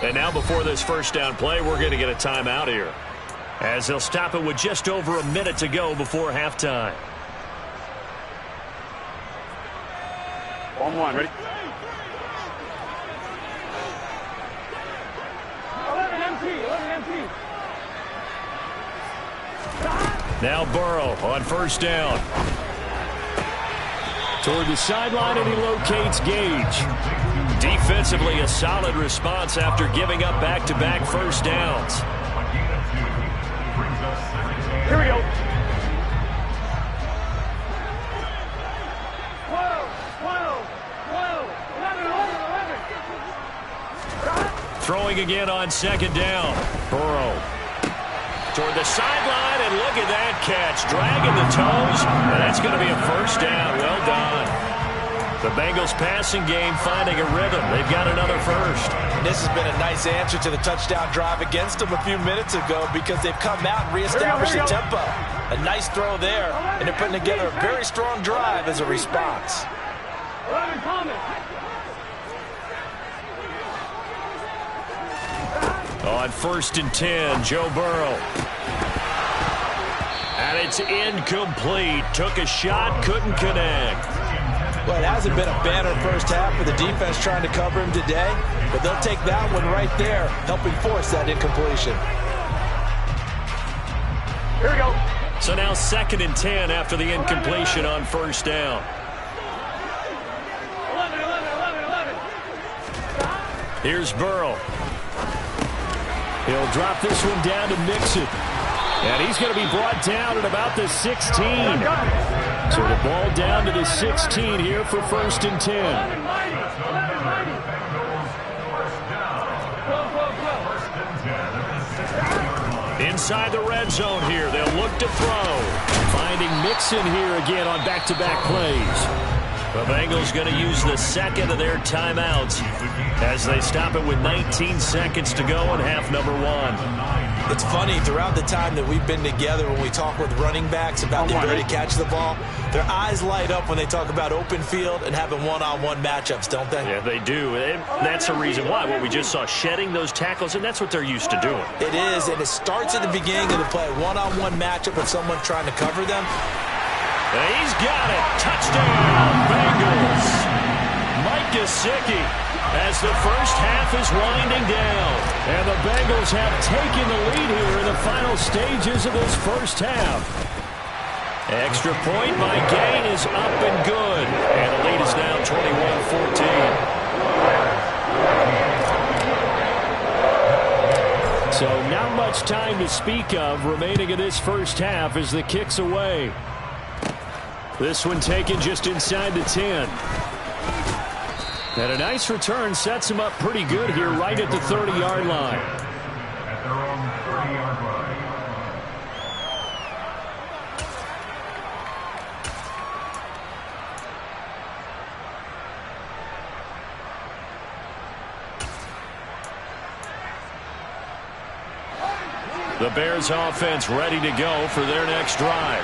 And now before this 1st down play, we're going to get a timeout here, as they'll stop it with just over a minute to go before halftime. 1-1, ready? Now Burrow on 1st down. Toward the sideline, and he locates Gage. Defensively, a solid response after giving up back-to-back 1st downs. Here we go. 12, 11. Throwing again on 2nd down. Burrow toward the sideline, and look at that catch. Dragging the toes, and that's going to be a 1st down. Well done. The Bengals passing game finding a rhythm. They've got another 1st. This has been a nice answer to the touchdown drive against them a few minutes ago because they've come out and reestablished the tempo. A nice throw there, and they're putting together a very strong drive as a response. On 1st and 10, Joe Burrow. And it's incomplete. Took a shot, couldn't connect. Well, it hasn't been a banner first half for the defense trying to cover him today, but they'll take that one right there, helping force that incompletion. Here we go. So now 2nd and 10 after the incompletion on 1st down. 11. Here's Burrow. He'll drop this one down to Mixon. And he's going to be brought down at about the 16. So the ball down to the 16 here for 1st and 10. Inside the red zone here. They'll look to throw. Finding Mixon here again on back-to-back plays. The Bengals going to use the second of their timeouts as they stop it with 19 seconds to go in half number 1. It's funny, throughout the time that we've been together when we talk with running backs about the ability to catch the ball, their eyes light up when they talk about open field and having one-on-one matchups, don't they? Yeah, they do. And that's the reason why. What we just saw, shedding those tackles, and that's what they're used to doing. It is, and it starts at the beginning of the play. One-on-one matchup with someone trying to cover them. And he's got it. Touchdown, Bengals. Mike Gesicki as the first half is winding down. And the Bengals have taken the lead here in the final stages of this first half. Extra point by Gain is up and good. And the lead is now 21-14. So not much time to speak of remaining in this first half as the kick's away. This one taken just inside the 10. And a nice return sets him up pretty good here right at the 30-yard line. At their own 30-yard line. The Bears offense ready to go for their next drive.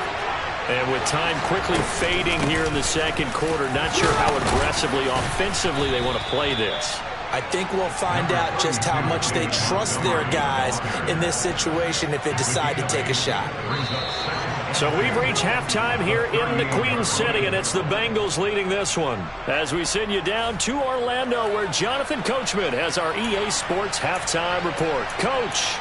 And with time quickly fading here in the second quarter, not sure how aggressively, offensively they want to play this. I think we'll find out just how much they trust their guys in this situation if they decide to take a shot. So we've reached halftime here in the Queen City, and it's the Bengals leading this one. As we send you down to Orlando, where Jonathan Coachman has our EA Sports halftime report. Coach.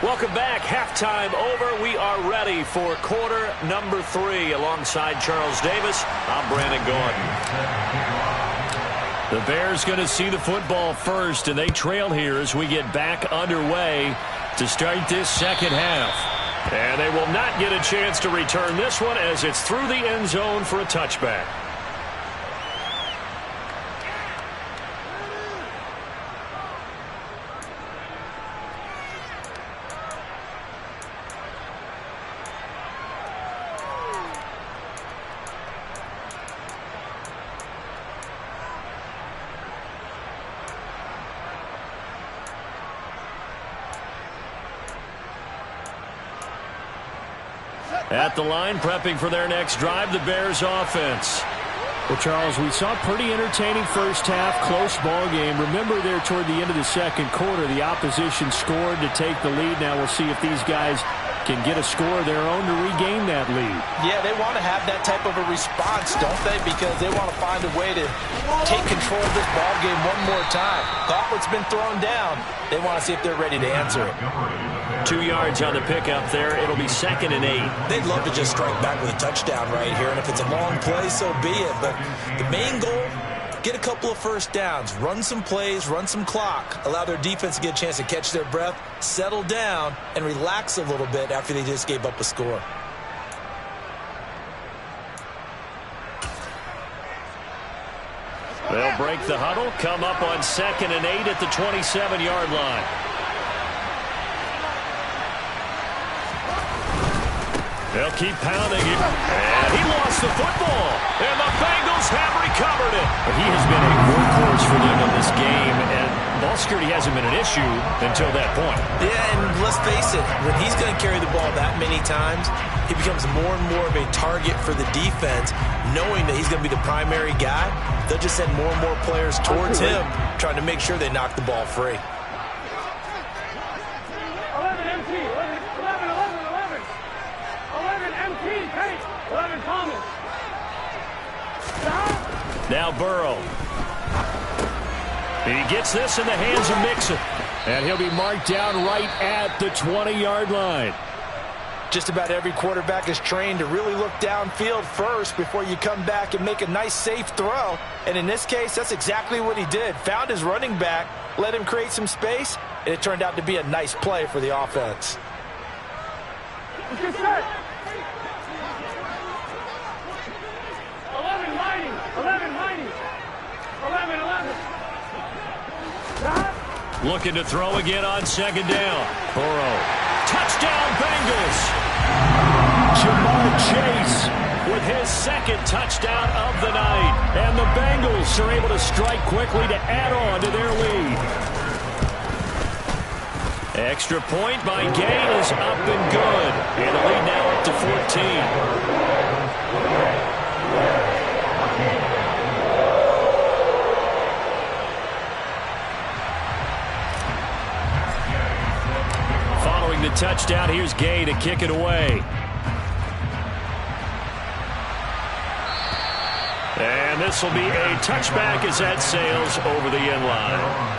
Welcome back. Halftime over. We are ready for quarter number 3. Alongside Charles Davis, I'm Brandon Gordon. The Bears going to see the football first, and they trail here as we get back underway to start this second half. And they will not get a chance to return this one as it's through the end zone for a touchback. At the line, prepping for their next drive, the Bears offense. Well, Charles, we saw a pretty entertaining first half, close ball game. Remember there toward the end of the second quarter, the opposition scored to take the lead. Now we'll see if these guys can get a score of their own to regain that lead. Yeah, they want to have that type of a response, don't they? Because they want to find a way to take control of this ball game one more time. Gauntlet's been thrown down. They want to see if they're ready to answer it. 2 yards on the pickup there. It'll be 2nd and 8. They'd love to just strike back with a touchdown right here, and if it's a long play, so be it. But the main goal, get a couple of first downs, run some plays, run some clock, allow their defense to get a chance to catch their breath, settle down, and relax a little bit after they just gave up a score. They'll break the huddle, come up on 2nd and 8 at the 27-yard line. They'll keep pounding him. And he lost the football. And the Bengals have recovered it. But he has been a workhorse for them in this game. And ball security hasn't been an issue until that point. Yeah, and let's face it, when he's going to carry the ball that many times, he becomes more and more of a target for the defense, knowing that he's going to be the primary guy. They'll just send more and more players towards him, trying to make sure they knock the ball free. 11 MT, 11 MT, Pate, 11 Thomas. Now Burrow. He gets this in the hands of Mixon. And he'll be marked down right at the 20-yard line. Just about every quarterback is trained to really look downfield first before you come back and make a nice, safe throw. And in this case, that's exactly what he did. Found his running back, let him create some space, and it turned out to be a nice play for the offense. Get set. 11 mighty, 11 mighty, 11. Looking to throw again on second down. Burrow. Touchdown Bengals. Jamar Chase with his second touchdown of the night. And the Bengals are able to strike quickly to add on to their lead. Extra point by Gay is up and good. And the lead now up to 14. The touchdown, here's Gay to kick it away. And this will be a touchback as that sails over the end line.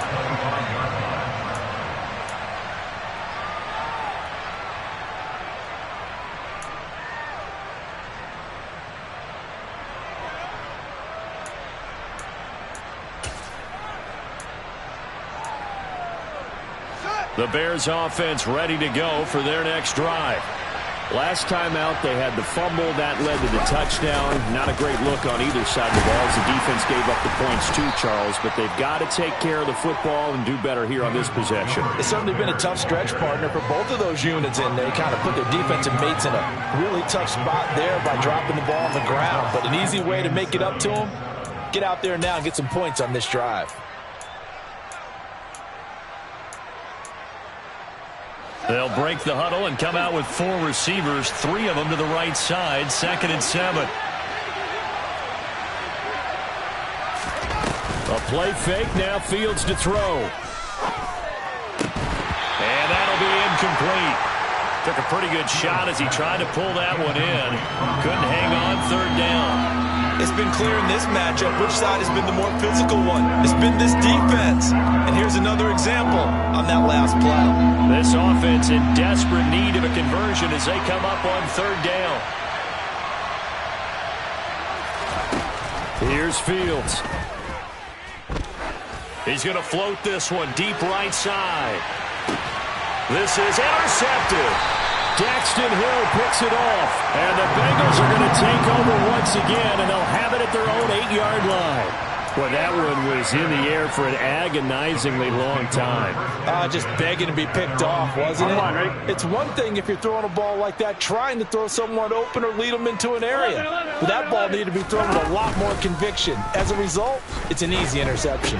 The Bears offense ready to go for their next drive. Last time out, they had the fumble. That led to the touchdown. Not a great look on either side of the ball as the defense gave up the points too, Charles. But they've got to take care of the football and do better here on this possession. It's certainly been a tough stretch, partner, for both of those units, and they kind of put their defensive mates in a really tough spot there by dropping the ball on the ground. But an easy way to make it up to them, get out there now and get some points on this drive. They'll break the huddle and come out with 4 receivers, 3 of them to the right side, 2nd and 7. A play fake, now Fields to throw. And that'll be incomplete. Took a pretty good shot as he tried to pull that one in. Couldn't hang on, 3rd down. It's been clear in this matchup which side has been the more physical one. It's been this defense. And here's another example on that last play. This offense in desperate need of a conversion as they come up on 3rd down. Here's Fields. He's going to float this one deep right side. This is intercepted. Daxton Hill picks it off. And the Bengals are going to take over once again, and they'll have it at their own 8-yard line. Well, that one was in the air for an agonizingly long time. Just begging to be picked off, wasn't it? It's one thing if you're throwing a ball like that, trying to throw someone open or lead them into an area. But that ball needed to be thrown with a lot more conviction. As a result, it's an easy interception.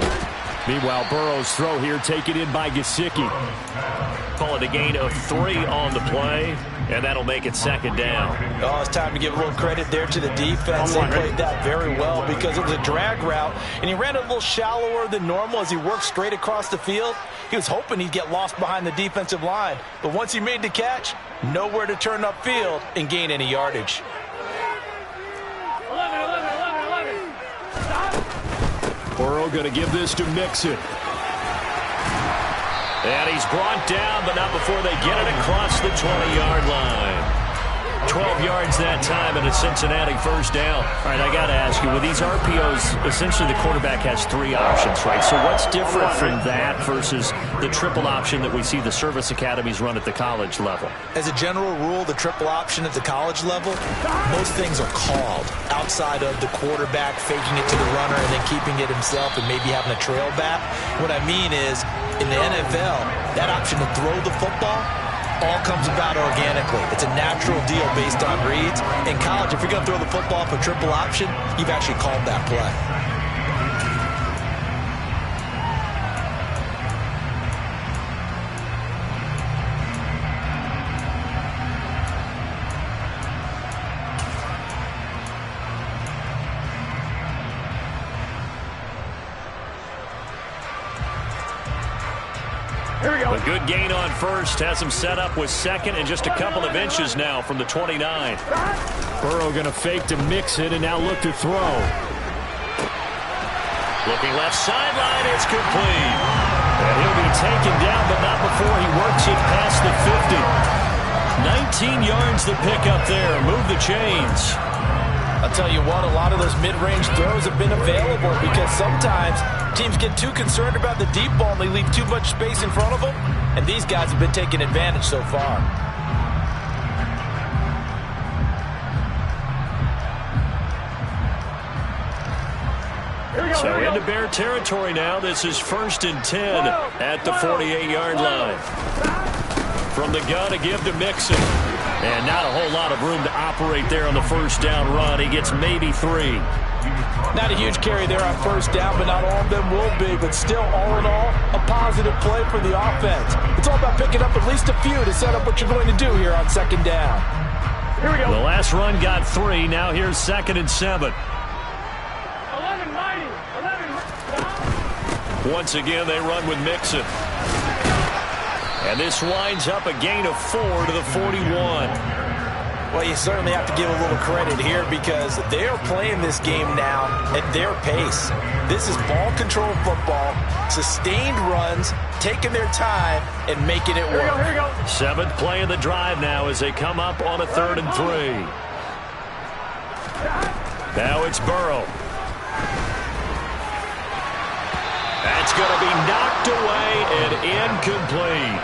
Meanwhile, Burrow's throw here taken in by Gesicki. Call it a gain of 3 on the play, and that'll make it 2nd down. Oh, it's time to give a little credit there to the defense. They played that very well because it was a drag route, and he ran it a little shallower than normal as he worked straight across the field. He was hoping he'd get lost behind the defensive line, but once he made the catch, nowhere to turn upfield and gain any yardage. 11. Stop. Burrow going to give this to Mixon. And he's brought down, but not before they get it across the 20-yard line. 12 yards that time, and a Cincinnati 1st down. All right, I got to ask you, with these RPOs, essentially the quarterback has 3 options, right? So what's different from that versus the triple option that we see the service academies run at the college level? As a general rule, the triple option at the college level, most things are called outside of the quarterback faking it to the runner and then keeping it himself and maybe having a trail back. What I mean is, in the NFL, that option to throw the football, all comes about organically. It's a natural deal based on reads. In college, if you're going to throw the football for triple option, you've actually called that play. A good gain on first. Has him set up with second and just a couple of inches now from the 29. Burrow going to fake to mix it and now look to throw. Looking left sideline. It's complete. And he'll be taken down, but not before he works it past the 50. 19 yards the pickup there. Move the chains. I'll tell you what, a lot of those mid-range throws have been available because sometimes teams get too concerned about the deep ball and they leave too much space in front of them, and these guys have been taking advantage so far. So into Bear territory now. This is 1st and 10 at the 48-yard line. From the gun, a give to Mixon. And not a whole lot of room to operate there on the first down run. He gets maybe 3. Not a huge carry there on first down, but not all of them will be. But still, all in all, a positive play for the offense. It's all about picking up at least a few to set up what you're going to do here on 2nd down. Here we go. The last run got 3. Now here's 2nd and 7. 11, mighty. 11. Once again, they run with Mixon. And this winds up a gain of 4 to the 41. Well, you certainly have to give a little credit here because they are playing this game now at their pace. This is ball control football, sustained runs, taking their time, and making it work. Here we go. 7th play of the drive now as they come up on a 3rd and 3. Now it's Burrow. That's going to be knocked away and incomplete.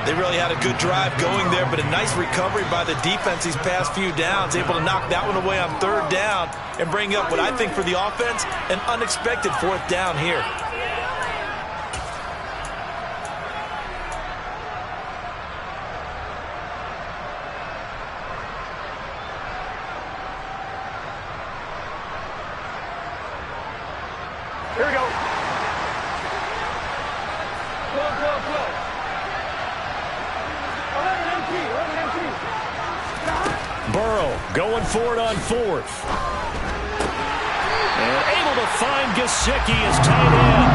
They really had a good drive going there, but a nice recovery by the defense these past few downs, able to knock that one away on 3rd down and bring up what I think for the offense, an unexpected 4th down here. Here we go. 12. 11 empty. Burrow going for it on 4th. And able to find Gesicki as tight end.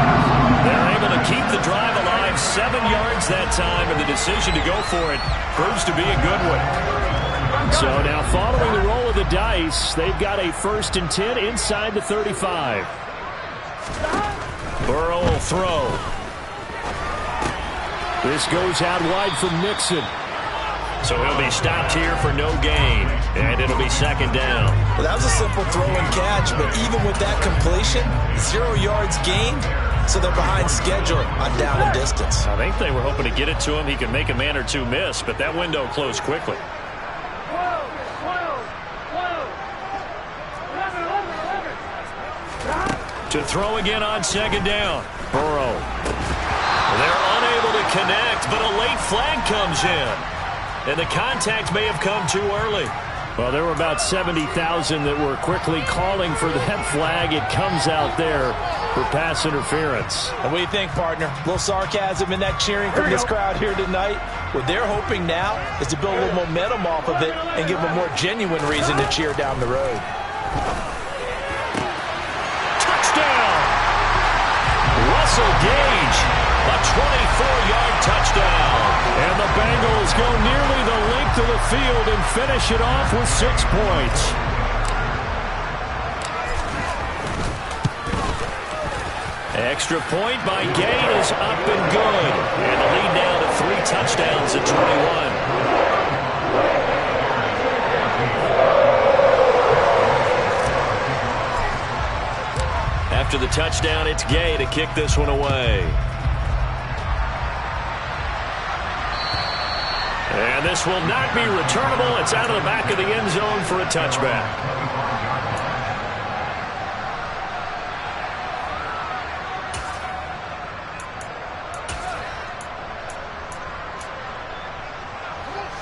They're able to keep the drive alive. 7 yards that time, and the decision to go for it proves to be a good one. So now following the roll of the dice, they've got a 1st and 10 inside the 35. Burrow will throw. This goes out wide for Mixon. So he'll be stopped here for no gain, and it'll be 2nd down. Well, that was a simple throw and catch, but even with that completion, 0 yards gained, so they're behind schedule on down and distance. I think they were hoping to get it to him. He could make a man or two miss, but that window closed quickly. 12. 11. To throw again on 2nd down. Burrow. They're unable to connect, but a late flag comes in. And the contact may have come too early. Well, there were about 70,000 that were quickly calling for that flag. It comes out there for pass interference. And what do you think, partner? A little sarcasm in that cheering from this crowd here tonight. What they're hoping now is to build a little momentum off of it and give them a more genuine reason to cheer down the road. Touchdown! Russell Gage, a 24-yard touchdown. And the Bengals go nearly the length of the field and finish it off with 6 points. Extra point by Gay is up and good. And the lead now to 3 touchdowns at 21. After the touchdown, it's Gay to kick this one away. And this will not be returnable. It's out of the back of the end zone for a touchback.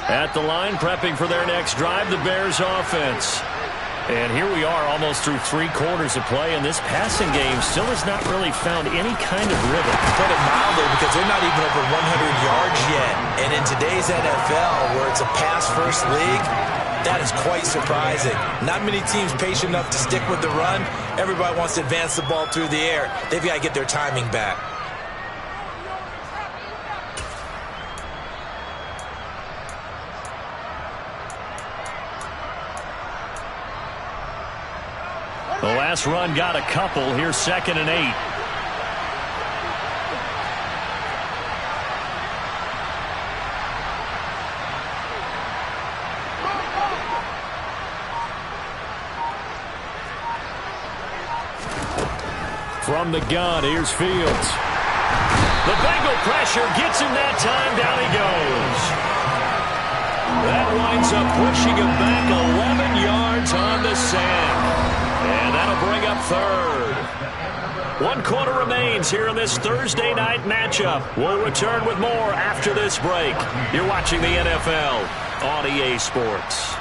At the line, prepping for their next drive, the Bears offense. And here we are almost through 3 quarters of play, and this passing game still has not really found any kind of rhythm. Put it mildly, because they're not even over 100 yards yet. And in today's NFL, where it's a pass-first league, that is quite surprising. Not many teams patient enough to stick with the run. Everybody wants to advance the ball through the air. They've got to get their timing back. The last run got a couple. Here's 2nd and 8. From the gun, here's Fields. The Bengal pressure gets him that time. Down he goes. That winds up pushing him back 11 yards on the sand. And that'll bring up 3rd. 1 quarter remains here in this Thursday night matchup. We'll return with more after this break. You're watching the NFL on EA Sports.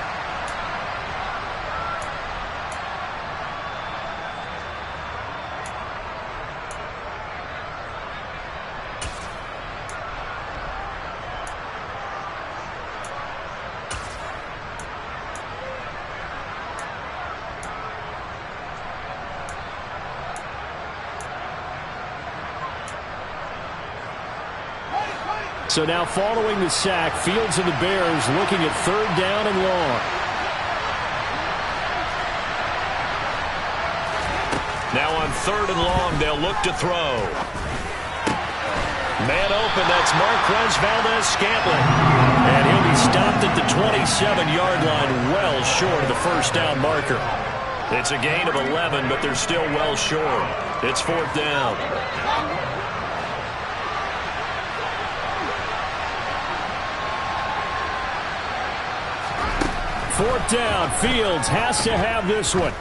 So now following the sack, Fields and the Bears looking at 3rd down and long. Now on 3rd and long, they'll look to throw. Man open, that's Marquez Valdes-Scantling. And he'll be stopped at the 27-yard line, well short of the 1st down marker. It's a gain of 11, but they're still well short. It's 4th down. 4th down. Fields has to have this one.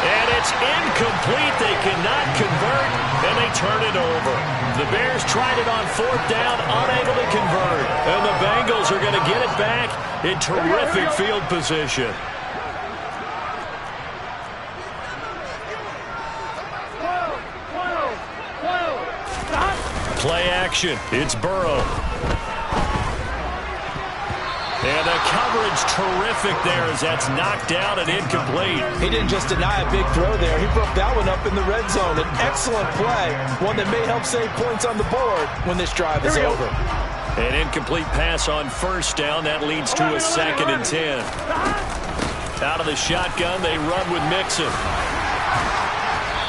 And it's incomplete. They cannot convert, and they turn it over. The Bears tried it on 4th down, unable to convert. And the Bengals are going to get it back in terrific field position. Play action. It's Burrow. And the coverage terrific there as that's knocked down and incomplete. He didn't just deny a big throw there. He broke that one up in the red zone. An excellent play, one that may help save points on the board when this drive is over. An incomplete pass on 1st down. That leads to a 2nd and 10. Out of the shotgun, they run with Mixon.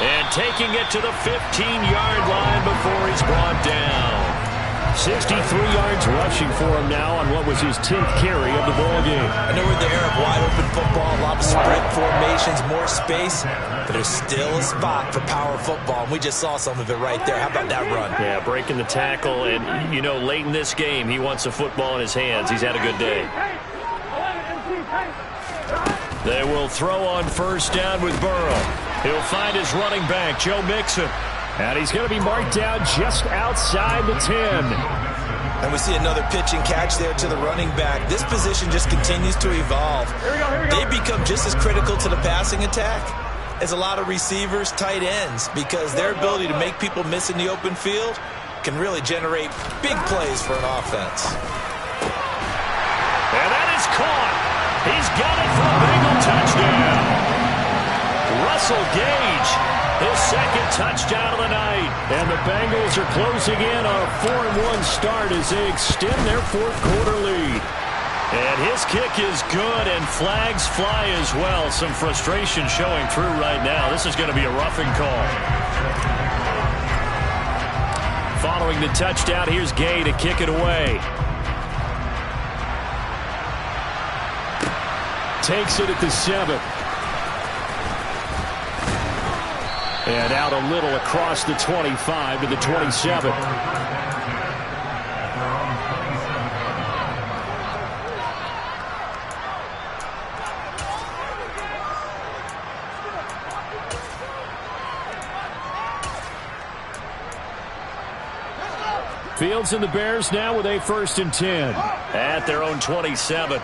And taking it to the 15-yard line before he's brought down. 63 yards rushing for him now on what was his 10th carry of the ball game. I know we're in the era of wide-open football, a lot of spread formations, more space, but there's still a spot for power football, and we just saw some of it right there. How about that run? Yeah, breaking the tackle, and, you know, late in this game, he wants the football in his hands. He's had a good day. They will throw on 1st down with Burrow. He'll find his running back, Joe Mixon. And he's going to be marked down just outside the 10. And we see another pitch and catch there to the running back. This position just continues to evolve. They become just as critical to the passing attack as a lot of receivers, tight ends, because their ability to make people miss in the open field can really generate big plays for an offense. And that is caught. He's got it for a Bengal touchdown. Russell Gage, his 2nd touchdown of the night. And the Bengals are closing in on a 4-1 start as they extend their 4th quarter lead. And his kick is good, and flags fly as well. Some frustration showing through right now. This is going to be a roughing call. Following the touchdown, here's Gay to kick it away. Takes it at the 7. And out a little across the 25 to the 27. Fields and the Bears now with a 1st and 10. At their own 27.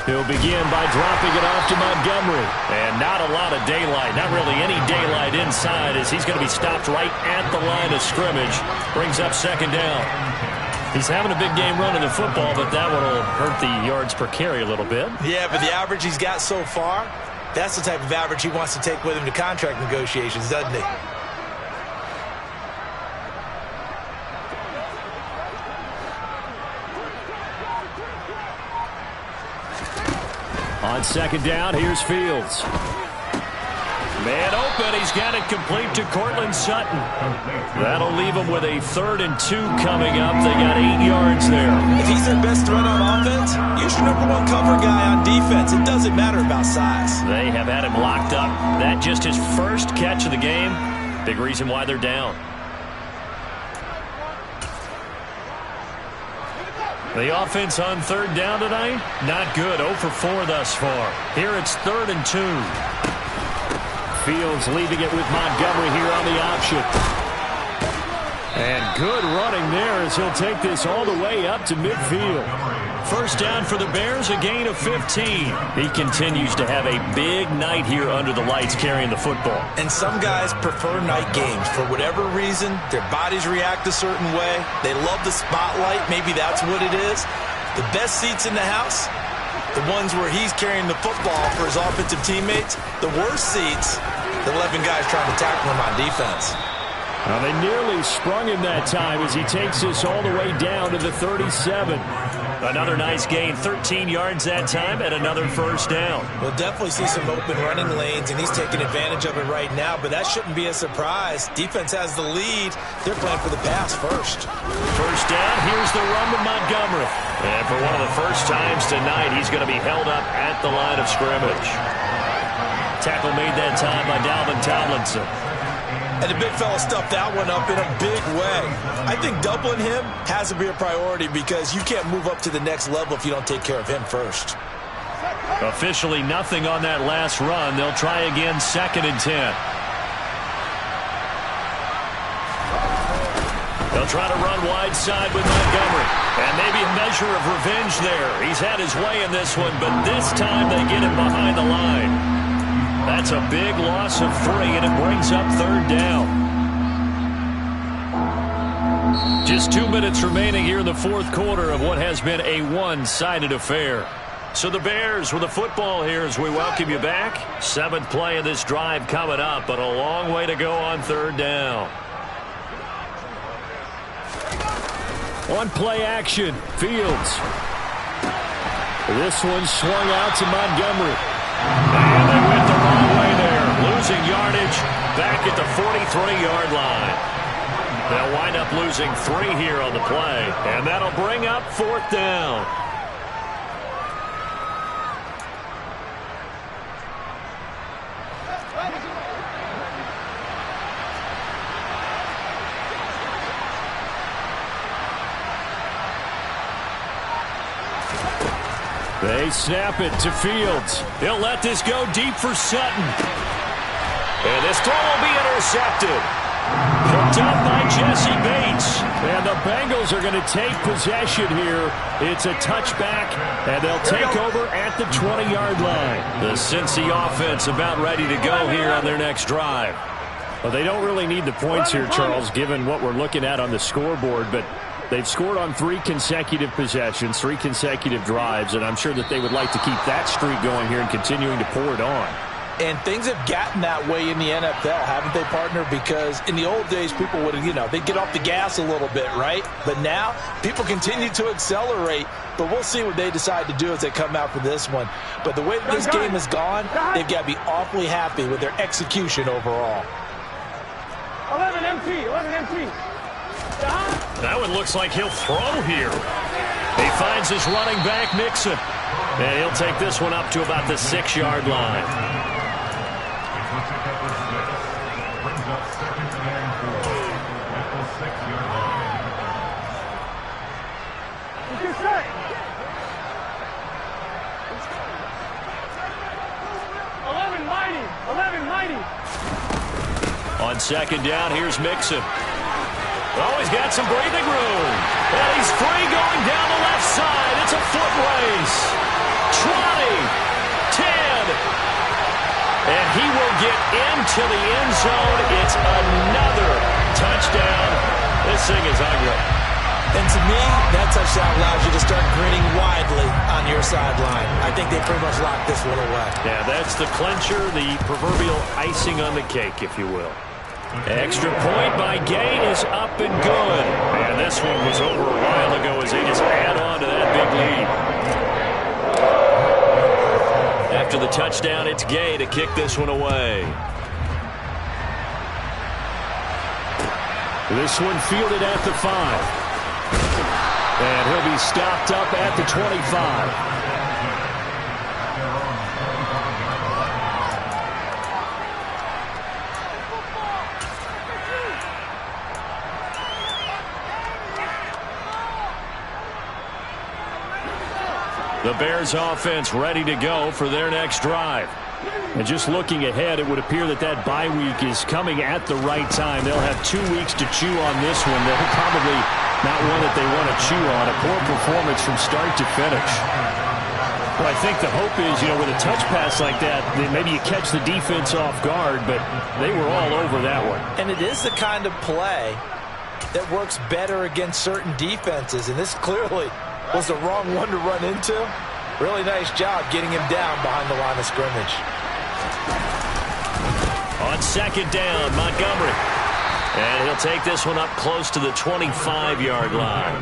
He'll begin by dropping it off to Montgomery. And not a lot of daylight, not really any daylight inside, as he's going to be stopped right at the line of scrimmage. Brings up 2nd down. He's having a big game running the football, but that one will hurt the yards per carry a little bit. Yeah, but the average he's got so far, that's the type of average he wants to take with him to contract negotiations, doesn't he? On 2nd down, here's Fields. Man open, he's got it complete to Cortland Sutton. That'll leave him with a 3rd and 2 coming up. They got 8 yards there. If he's their best threat on offense, use your #1 cover guy on defense. It doesn't matter about size. They have had him locked up. That just his first catch of the game. Big reason why they're down. The offense on 3rd down tonight, not good. 0 for 4 thus far. Here it's 3rd and 2. Fields leaving it with Montgomery here on the option. And good running there as he'll take this all the way up to midfield. 1st down for the Bears, a gain of 15. He continues to have a big night here under the lights carrying the football. And some guys prefer night games. For whatever reason, their bodies react a certain way. They love the spotlight. Maybe that's what it is. The best seats in the house, the ones where he's carrying the football for his offensive teammates. The worst seats, the 11 guys trying to tackle him on defense. Well, they nearly sprung him that time as he takes this all the way down to the 37. Another nice gain, 13 yards that time, and another 1st down. We'll definitely see some open running lanes, and he's taking advantage of it right now, but that shouldn't be a surprise. Defense has the lead. They're playing for the pass first. 1st down, here's the run to Montgomery. And for one of the first times tonight, he's going to be held up at the line of scrimmage. Tackle made that time by Dalvin Tomlinson. And the big fella stuffed that one up in a big way. I think doubling him has to be a priority because you can't move up to the next level if you don't take care of him first. Officially nothing on that last run. They'll try again, 2nd and 10. They'll try to run wide side with Montgomery. And maybe a measure of revenge there. He's had his way in this one, but this time they get him behind the line. That's a big loss of 3, and it brings up 3rd down. Just 2 minutes remaining here in the 4th quarter of what has been a one-sided affair. So the Bears with the football here as we welcome you back. 7th play of this drive coming up, but a long way to go on 3rd down. On play action, Fields. This one swung out to Montgomery. And they went the wrong way there. Losing yardage back at the 43-yard line. They'll wind up losing 3 here on the play. And that'll bring up 4th down. They snap it to Fields. He'll let this go deep for Sutton. And this throw will be intercepted. Picked up by Jesse Bates. And the Bengals are going to take possession here. It's a touchback, and they'll take over at the 20-yard line. The Cincy offense about ready to go here on their next drive. Well, they don't really need the points here, Charles, given what we're looking at on the scoreboard, but they've scored on 3 consecutive possessions, 3 consecutive drives, and I'm sure that they would like to keep that streak going here and continuing to pour it on. And things have gotten that way in the NFL, haven't they, partner? Because in the old days, people would, they'd get off the gas a little bit, right? But now, people continue to accelerate. But we'll see what they decide to do as they come out for this one. But the way that this game has gone, they've got to be awfully happy with their execution overall. 11 MT, 11 MT. That one looks like he'll throw here. He finds his running back, Mixon. And he'll take this one up to about the 6-yard line. On 2nd down, here's Mixon. Oh, he's got some breathing room. And he's free going down the left side. It's a foot race. 20, 10. And he will get into the end zone. It's another touchdown. This thing is ugly. And to me, that touchdown allows you to start grinning widely on your sideline. I think they pretty much locked this one away. Yeah, that's the clincher, the proverbial icing on the cake, if you will. Extra point by Gay is up and good. And this one was over a while ago as they just add on to that big lead. After the touchdown, it's Gay to kick this one away. This one fielded at the 5. And he'll be stopped up at the 25. The Bears offense ready to go for their next drive. And just looking ahead, it would appear that bye week is coming at the right time. They'll have 2 weeks to chew on this one. They're probably not one that they want to chew on. A poor performance from start to finish. Well, I think the hope is, with a touch pass like that, maybe you catch the defense off guard, but they were all over that one. And it is the kind of play that works better against certain defenses, and this clearly was the wrong one to run into. Really nice job getting him down behind the line of scrimmage. On second down, Montgomery. And he'll take this one up close to the 25-yard line.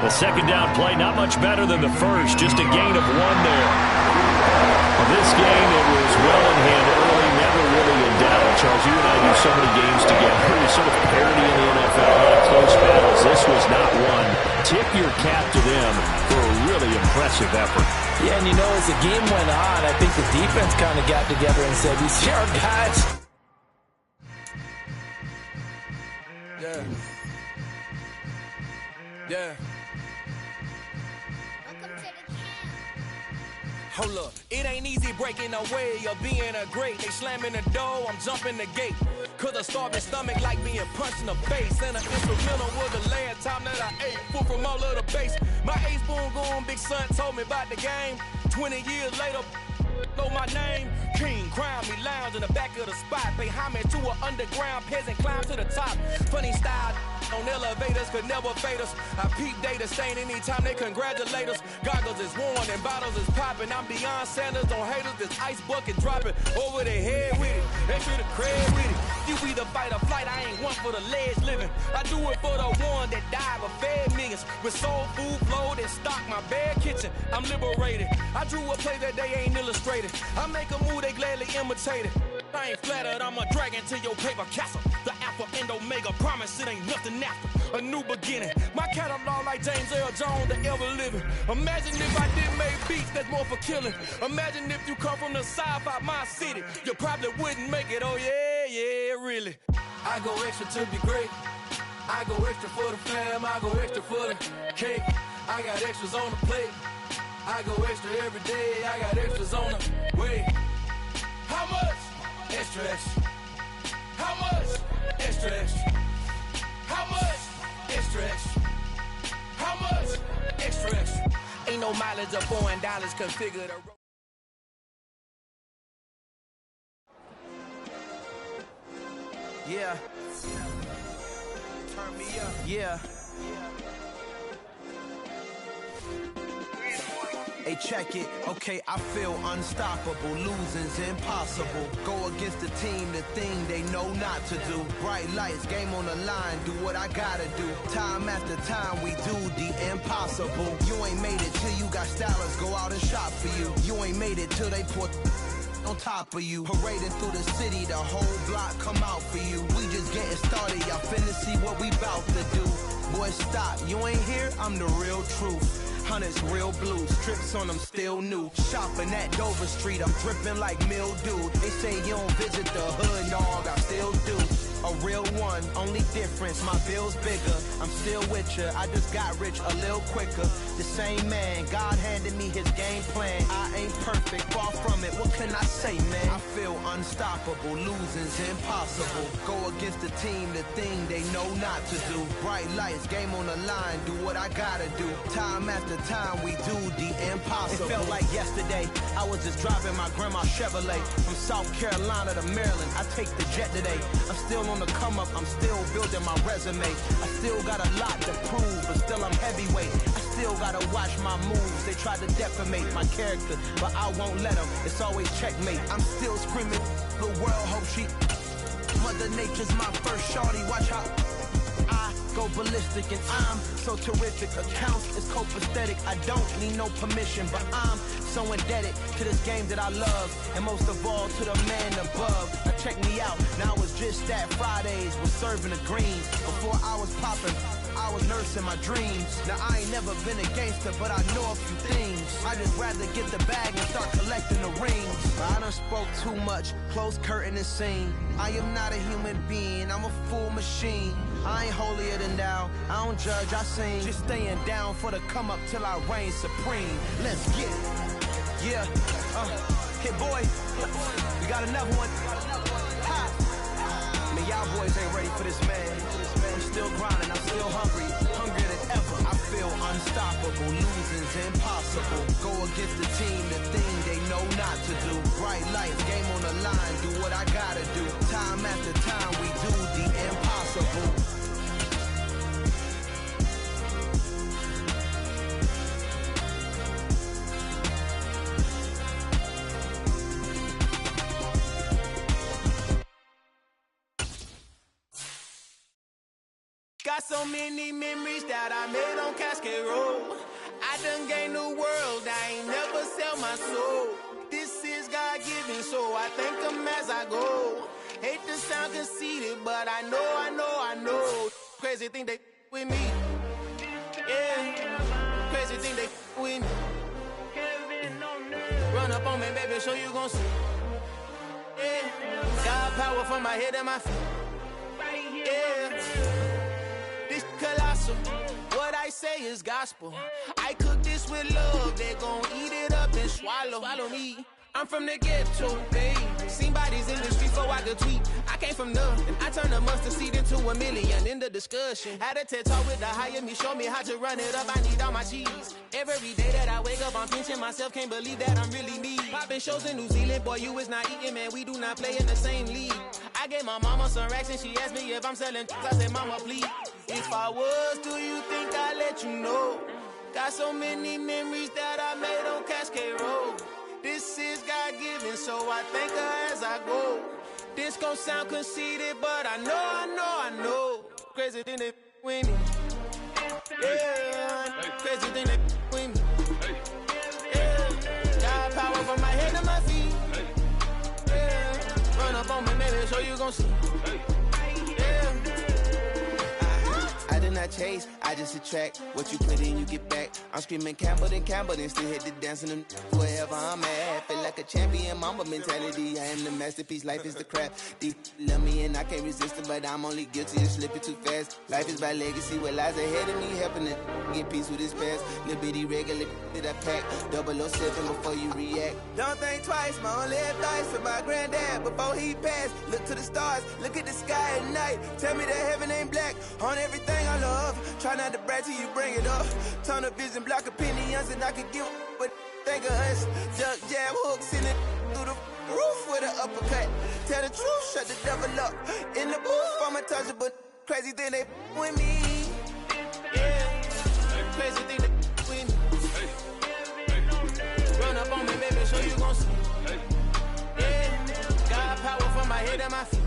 The second down play, not much better than the first, just a gain of 1 there. Well, this game, it was well in hand early, never really in doubt. Charles, you and I do so many games together. There's so much parity in the NFL, a lot of close battles. This was not one. Tip your cap to them for a really impressive effort. Yeah, and as the game went on, I think the defense kind of got together and said, these are our guys. Yeah. Yeah. Hold up, it ain't easy breaking away or being a great. They slamming the door, I'm jumping the gate. Cause a starving stomach like being punched in the face. And an instrumental was the last time that I ate food from all of the base. My ace boom goon, big son told me about the game. 20 years later, know my name. King, crown me, lounge in the back of the spot. Pay homage to an underground peasant, climb to the top. Funny style on elevators could never fade us. I peep data stain anytime they congratulate us. Goggles is worn and bottles is popping. I'm beyond Sanders on haters, this ice bucket dropping over their head with it. They feel the cred with it. You either fight or flight, I ain't one for the ledge living. I do it for the one that died but fed millions. With soul food flowed and stocked my bare kitchen. I'm liberated. I drew a play that they ain't illustrated. I make a move, they gladly imitate it. I ain't flattered, I'm a dragon to your paper castle. The Alpha and Omega promise it ain't nothing after. A new beginning. My catalog like James Earl Jones, the ever living. Imagine if I didn't make beats that's more for killing. Imagine if you come from the south out my city. You probably wouldn't make it, oh yeah, really. I go extra to be great. I go extra for the fam, I go extra for the cake. I got extras on the plate. I go extra every day, I got extras on the way. How much? Extra, extra. How much? Extra, extra. How much? Extra, extra. How much? Extra, extra. Ain't no mileage of $4 configured. Yeah. Turn me up. Yeah. Hey, check it. Okay, I feel unstoppable. Losing's impossible. Go against the team, the thing they know not to do. Bright lights, game on the line. Do what I gotta do. Time after time, we do the impossible. You ain't made it till you got stylists go out and shop for you. You ain't made it till they put on top of you. Parading through the city, the whole block come out for you. We just getting started, y'all finna see what we bout to do. Boy, stop, you ain't here, I'm the real truth. Hunters, real blues, trips on them still new. Shopping at Dover Street, I'm dripping like mildew. They say you don't visit the hood, dog, I still do. a real one, only difference, my bill's bigger. I'm still with ya, I just got rich a little quicker. The same man, God handed me his game plan. I ain't perfect, far from it, what can I say, man? I feel unstoppable, losing's impossible. Go against the team, the thing they know not to do. Bright lights, game on the line, do what I gotta do. Time after time, we do the impossible. It felt like yesterday, I was just driving my grandma's Chevrolet. From South Carolina to Maryland, I take the jet today. I'm still on the come up, I'm still building my resume. I still got a lot to prove, but still I'm heavyweight. I still gotta watch my moves. They tried to defamate my character, but I won't let them. It's always checkmate. I'm still screaming, the world hope she. Mother Nature's my first shorty, watch how I go ballistic and I'm so terrific. Accounts is copacetic, I don't need no permission, but I'm so indebted to this game that I love, and most of all to the man above. Now check me out, now it's just that Fridays was serving the greens. Before I was popping, I was nursing my dreams. Now I ain't never been a gangster, but I know a few things. I just rather get the bag and start collecting the rings. I done spoke too much, close curtain and scene. I am not a human being, I'm a full machine. I ain't holier than thou, I don't judge, I sing. Just staying down for the come up till I reign supreme. Let's get it. Yeah, Hit boy, we got another one. Ha. Man, y'all boys ain't ready for this, man. I'm still grinding, I'm still hungry, hungrier than ever. I feel unstoppable, losing's impossible. Go against the team, the thing they know not to do. Bright lights, game on the line, do what I gotta do. Time after time, we do the impossible. Got so many memories that I made on Cascade Road. I done gained the world, I ain't never sell my soul. This is God-given, so I thank him as I go. Hate to sound conceited, but I know. Crazy thing they with me. Yeah, crazy thing they with me. Run up on me, baby, so you gon' see. Yeah, God power from my head and my feet. Yeah. This colossal, what I say is gospel. I cook this with love, they gon' eat it up and swallow me. I'm from the ghetto, babe. Seen bodies in the streets so I could tweet. I came from nothing, I turned a mustard seed into a million. In the discussion, had a TED talk with the higher me, show me how to run it up. I need all my cheese. Every day that I wake up, I'm pinching myself, can't believe that I'm really me. Popping shows in New Zealand, boy, you is not eating, man. We do not play in the same league. I gave my mama some racks and she asked me if I'm selling. I said, mama, please. If I was, do you think I'd let you know? Got so many memories that I made on Cascade Road. This is God-given, so I thank her as I go. This gon' sound conceited, but I know. Crazy thing they with me. Yeah, crazy thing they with me. Yeah, got power from my head to my feet. Yeah, run up on me, baby, so you gon' see. I did not chase, I just attract. What you put in, you get back. I'm screaming Campbell, then still hit the dancing and wherever I'm at. Feel like a champion, mamba mentality. I am the masterpiece, life is the crap. Deep love me and I can't resist it, but I'm only guilty of slipping too fast. Life is by legacy, what lies ahead of me, helping to get peace with this past. Little bitty regular that I pack, 007 before you react. Don't think twice, my only advice for my granddad before he passed. Look to the stars, look at the sky at night. Tell me that heaven ain't black on everything I love. Try not to brag till you bring it up. Turn the vision, block opinions, and I could give but think of us. Duck, jab, hooks in it through the roof with an uppercut. Tell the truth, shut the devil up. In the booth, I'm untouchable. Crazy thing they with me. Yeah, crazy thing they with me. Run up on me, baby, so you gon' see. Yeah, got power from my head and my feet.